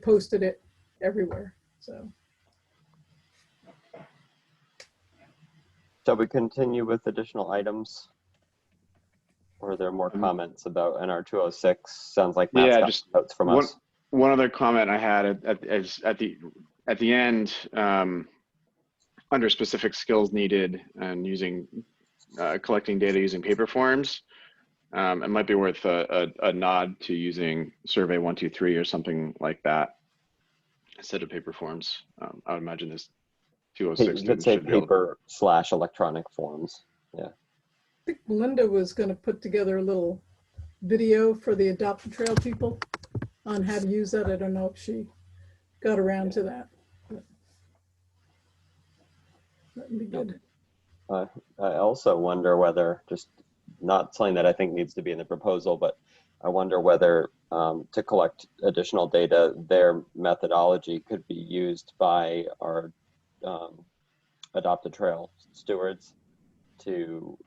C: posted it everywhere. So.
D: Shall we continue with additional items? Or are there more comments about NR 206? Sounds like Matt's got
G: just
D: notes from us.
G: One other comment I had at the end, under specific skills needed and using collecting data using paper forms, it might be worth a nod to using Survey 123 or something like that instead of paper forms. I would imagine this 206
D: You could say paper/electronic forms. Yeah.
C: I think Linda was going to put together a little video for the Adopt a Trail people on how to use that. I don't know if she got around to that. That'd be good.
D: I also wonder whether, just not something that I think needs to be in the proposal, but I wonder whether to collect additional data, their methodology could be used by our Adopt a Trail stewards to,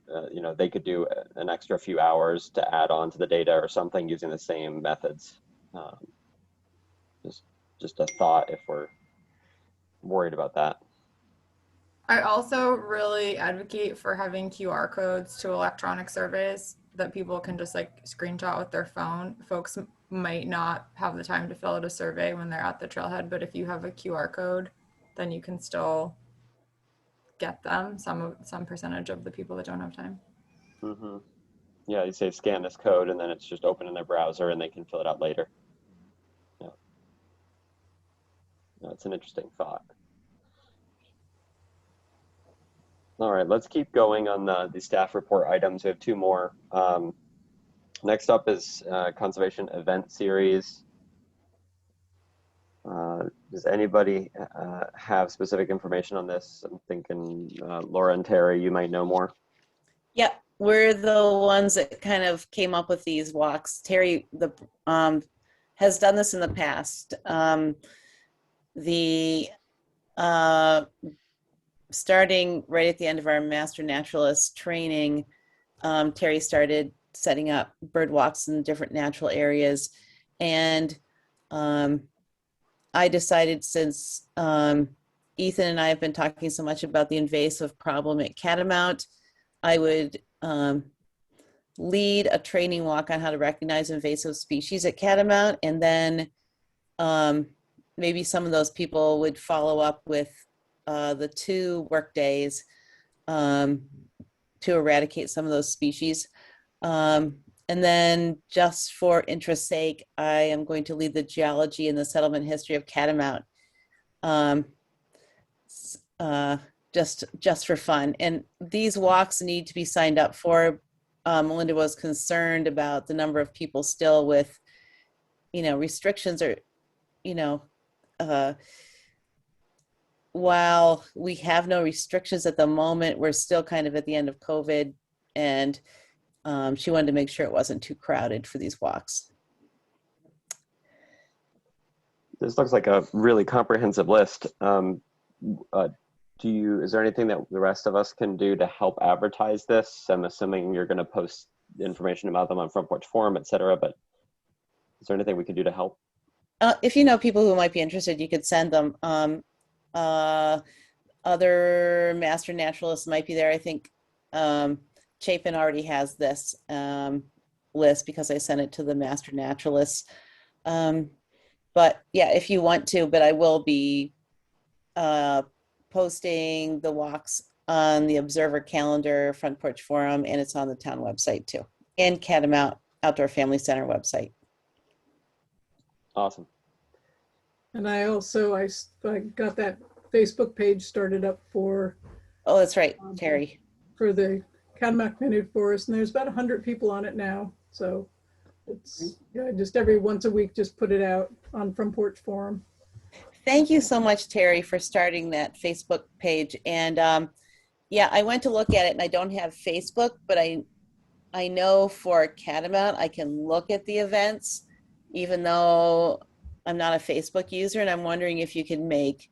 D: they could do an extra few hours to add on to the data or something using the same methods. Just a thought if we're worried about that.
E: I also really advocate for having QR codes to electronic surveys that people can just like screenshot with their phone. Folks might not have the time to fill out a survey when they're at the trailhead, but if you have a QR code, then you can still get them, some percentage of the people that don't have time.
D: Mm-hmm. Yeah, you say scan this code and then it's just open in their browser and they can fill it out later. Yeah, that's an interesting thought. All right, let's keep going on the staff report items. We have two more. Next up is conservation event series. Does anybody have specific information on this? I'm thinking Laura and Terry, you might know more.
B: Yep, we're the ones that kind of came up with these walks. Terry has done this in the past. Starting right at the end of our Master Naturalist training, Terry started setting up bird walks in different natural areas. And I decided, since Ethan and I have been talking so much about the invasive problem at Catamount, I would lead a training walk on how to recognize invasive species at Catamount. And then maybe some of those people would follow up with the 2 work days to eradicate some of those species. And then, just for interest's sake, I am going to lead the geology and the settlement history of Catamount. just for fun. And these walks need to be signed up for. Melinda was concerned about the number of people still with, restrictions or, while we have no restrictions at the moment, we're still kind of at the end of COVID, and she wanted to make sure it wasn't too crowded for these walks.
D: This looks like a really comprehensive list. Is there anything that the rest of us can do to help advertise this? I'm assuming you're going to post information about them on Front Porch Forum, et cetera, but is there anything we can do to help?
B: If you know people who might be interested, you could send them. Other master naturalists might be there. I think Chapin already has this list because I sent it to the master naturalists. But yeah, if you want to, but I will be posting the walks on the Observer calendar, Front Porch Forum, and it's on the town website too, and Catamount Outdoor Family Center website.
D: Awesome.
C: And I also, I got that Facebook page started up for.
B: Oh, that's right, Terry.
C: For the Catamount Community Forest, and there's about 100 people on it now. So it's just every once a week, just put it out on Front Porch Forum.
B: Thank you so much, Terry, for starting that Facebook page. And yeah, I went to look at it, and I don't have Facebook, but I know for Catamount, I can look at the events, even though I'm not a Facebook user, and I'm wondering if you can make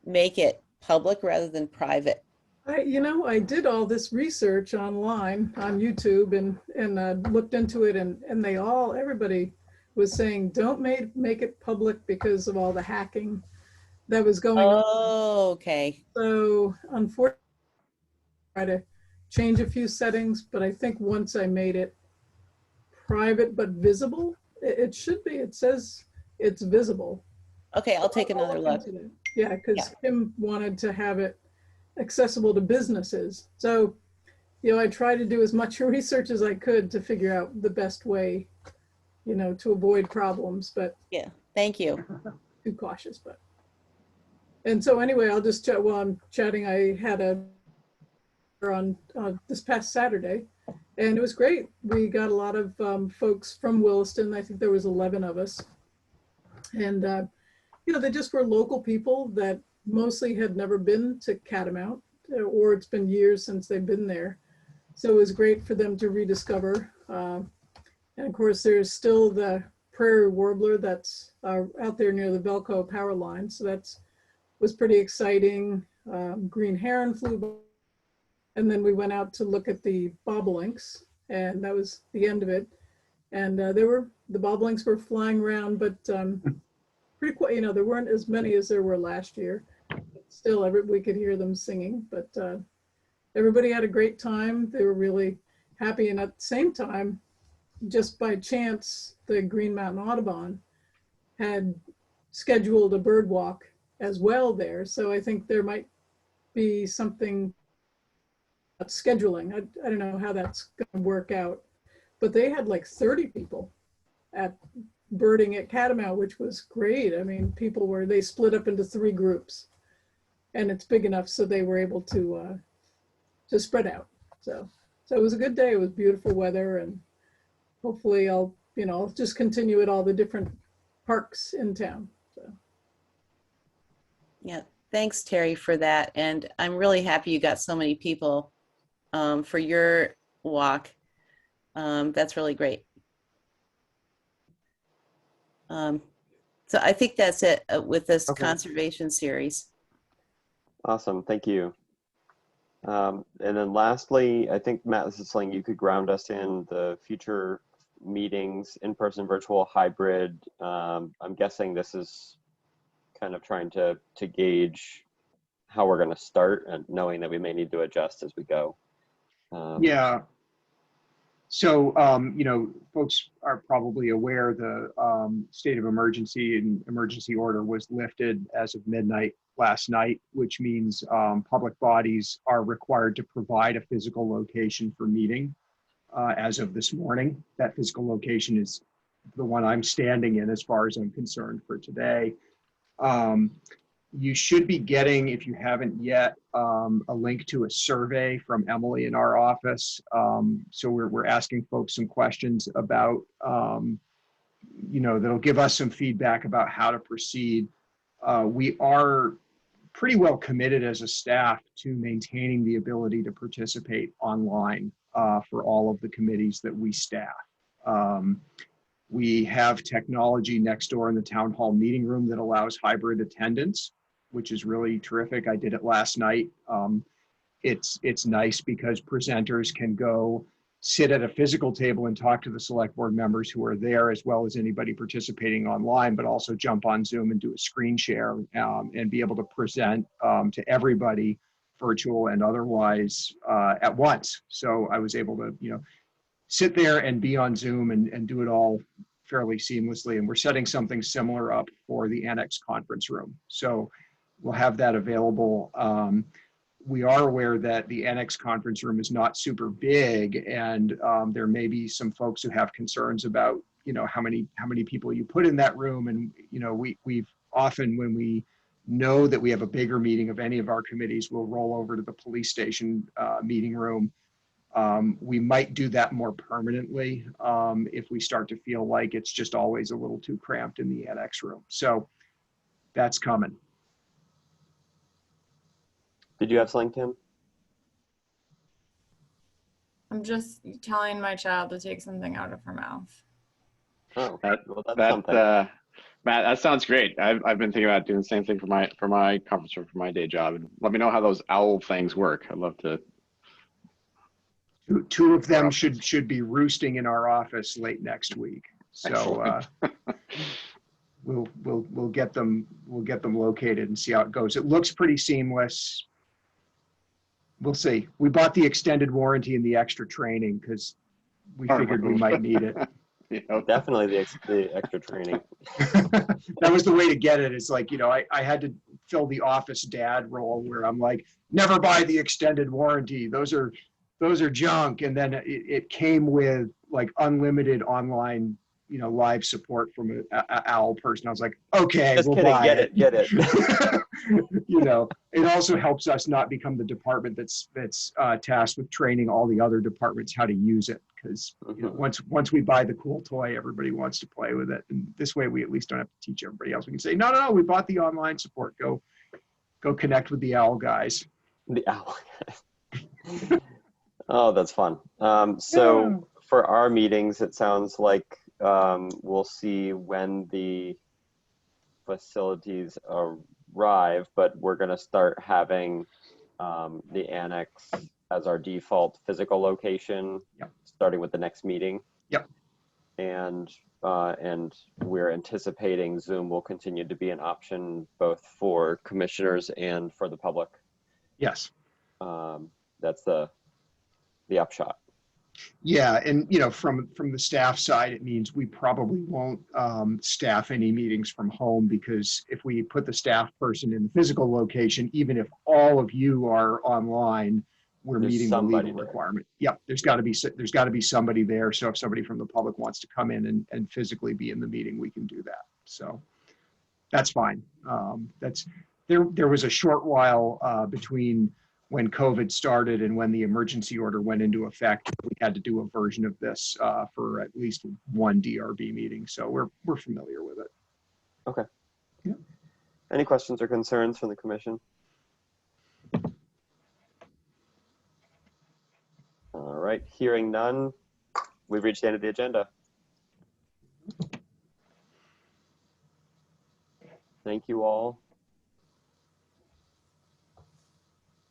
B: it public rather than private.
C: I did all this research online on YouTube and looked into it, and everybody was saying, don't make it public because of all the hacking that was going on.
B: Oh, okay.
C: So unfortunately, I tried to change a few settings, but I think once I made it private but visible, it should be. It says it's visible.
B: Okay, I'll take another look.
C: Yeah, because Kim wanted to have it accessible to businesses. So, I tried to do as much research as I could to figure out the best way, to avoid problems. But
B: yeah, thank you.
C: Too cautious, but. And so anyway, I'll just chat while I'm chatting. I had on this past Saturday, and it was great. We got a lot of folks from Williston. I think there was 11 of us. And, they just were local people that mostly had never been to Catamount, or it's been years since they've been there. So it was great for them to rediscover. And of course, there's still the prairie warbler that's out there near the Velco power line. So was pretty exciting. Green heron flew by. And then we went out to look at the bobolinks, and that was the end of it. And the bobolinks were flying around, but pretty quick. There weren't as many as there were last year. Still, we could hear them singing, but everybody had a great time. They were really happy. And at the same time, just by chance, the Green Mountain Audubon had scheduled a bird walk as well there. So I think there might be something about scheduling. I don't know how that's going to work out, but they had like 30 people at birding at Catamount, which was great. I mean, they split up into 3 groups, and it's big enough so they were able to spread out. So it was a good day. It was beautiful weather, and hopefully I'll just continue at all the different parks in town. So.
B: Yeah, thanks, Terry, for that. And I'm really happy you got so many people for your walk. That's really great. So I think that's it with this conservation series.
D: Awesome, thank you. And then lastly, I think, Matt, this is something you could ground us in the future meetings, in-person, virtual, hybrid. I'm guessing this is kind of trying to gauge how we're going to start, and knowing that we may need to adjust as we go.
A: Yeah. So, folks are probably aware the state of emergency and emergency order was lifted as of midnight last night, which means public bodies are required to provide a physical location for meeting as of this morning. That physical location is the one I'm standing in as far as I'm concerned for today. You should be getting, if you haven't yet, a link to a survey from Emily in our office. So we're asking folks some questions about, that'll give us some feedback about how to proceed. We are pretty well committed as a staff to maintaining the ability to participate online for all of the committees that we staff. We have technology next door in the town hall meeting room that allows hybrid attendance, which is really terrific. I did it last night. It's nice because presenters can go sit at a physical table and talk to the select board members who are there, as well as anybody participating online, but also jump on Zoom and do a screen share and be able to present to everybody, virtual and otherwise, at once. So I was able to, sit there and be on Zoom and do it all fairly seamlessly. And we're setting something similar up for the annex conference room. So we'll have that available. We are aware that the annex conference room is not super big, and there may be some folks who have concerns about, how many people you put in that room. And, we've often, when we know that we have a bigger meeting of any of our committees, we'll roll over to the police station meeting room. We might do that more permanently if we start to feel like it's just always a little too cramped in the annex room. So that's coming.
D: Did you have something, Kim?
E: I'm just telling my child to take something out of her mouth.
D: Oh, well, that's
G: That
D: something.
G: Matt, that sounds great. I've been thinking about doing the same thing for my conference room for my day job. And let me know how those owl things work. I'd love to.
A: Two of them should be roosting in our office late next week. So we'll get them located and see how it goes. It looks pretty seamless. We'll see. We bought the extended warranty and the extra training because we figured we might need it.
D: Definitely the extra training.
A: That was the way to get it. It's like, I had to fill the office dad role where I'm like, never buy the extended warranty. Those are junk. And then it came with like unlimited online, live support from an OWL person. I was like, okay,
D: Just
A: we'll
D: kidding.
A: buy
D: Get
A: it.
D: Get it.
A: It also helps us not become the department that's tasked with training all the other departments how to use it. Because once we buy the cool toy, everybody wants to play with it. And this way we at least don't have to teach everybody else. We can say, no, we bought the online support. Go connect with the OWL guys.
D: The OWL guys. Oh, that's fun. So for our meetings, it sounds like we'll see when the facilities arrive, but we're going to start having the annex as our default physical location, starting with the next meeting.
A: Yep.
D: And we're anticipating Zoom will continue to be an option both for commissioners and for the public.
A: Yes.
D: That's the upshot.
A: Yeah, and from the staff side, it means we probably won't staff any meetings from home, because if we put the staff person in the physical location, even if all of you are online, we're meeting the legal requirement. Yep, there's got to be somebody there. So if somebody from the public wants to come in and physically be in the meeting, we can do that. So that's fine. There was a short while between when COVID started and when the emergency order went into effect. We had to do a version of this for at least one DRB meeting. So we're familiar with it.
D: Okay.
A: Yeah.
D: Any questions or concerns from the commission? All right, hearing none, we've reached the end of the agenda. Thank you all.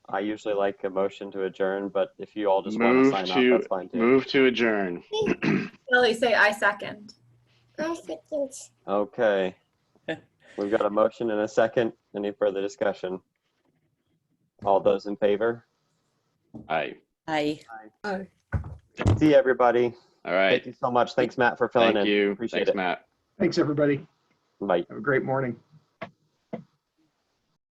D: I usually like a motion to adjourn, but if you all just want to sign off, that's fine too.
G: Move to adjourn.
E: Billy, say I second.
I: I second.
D: Okay. We've got a motion and a second. Any further discussion? All those in favor?
G: Aye.
B: Aye.
C: Aye.
D: See you, everybody.
G: All right.
D: Thank you so much. Thanks, Matt, for filling in.
G: Thank you.
D: Appreciate
G: Thanks,
D: it.
G: Matt.
A: Thanks, everybody.
D: Bye.
A: Have a great morning.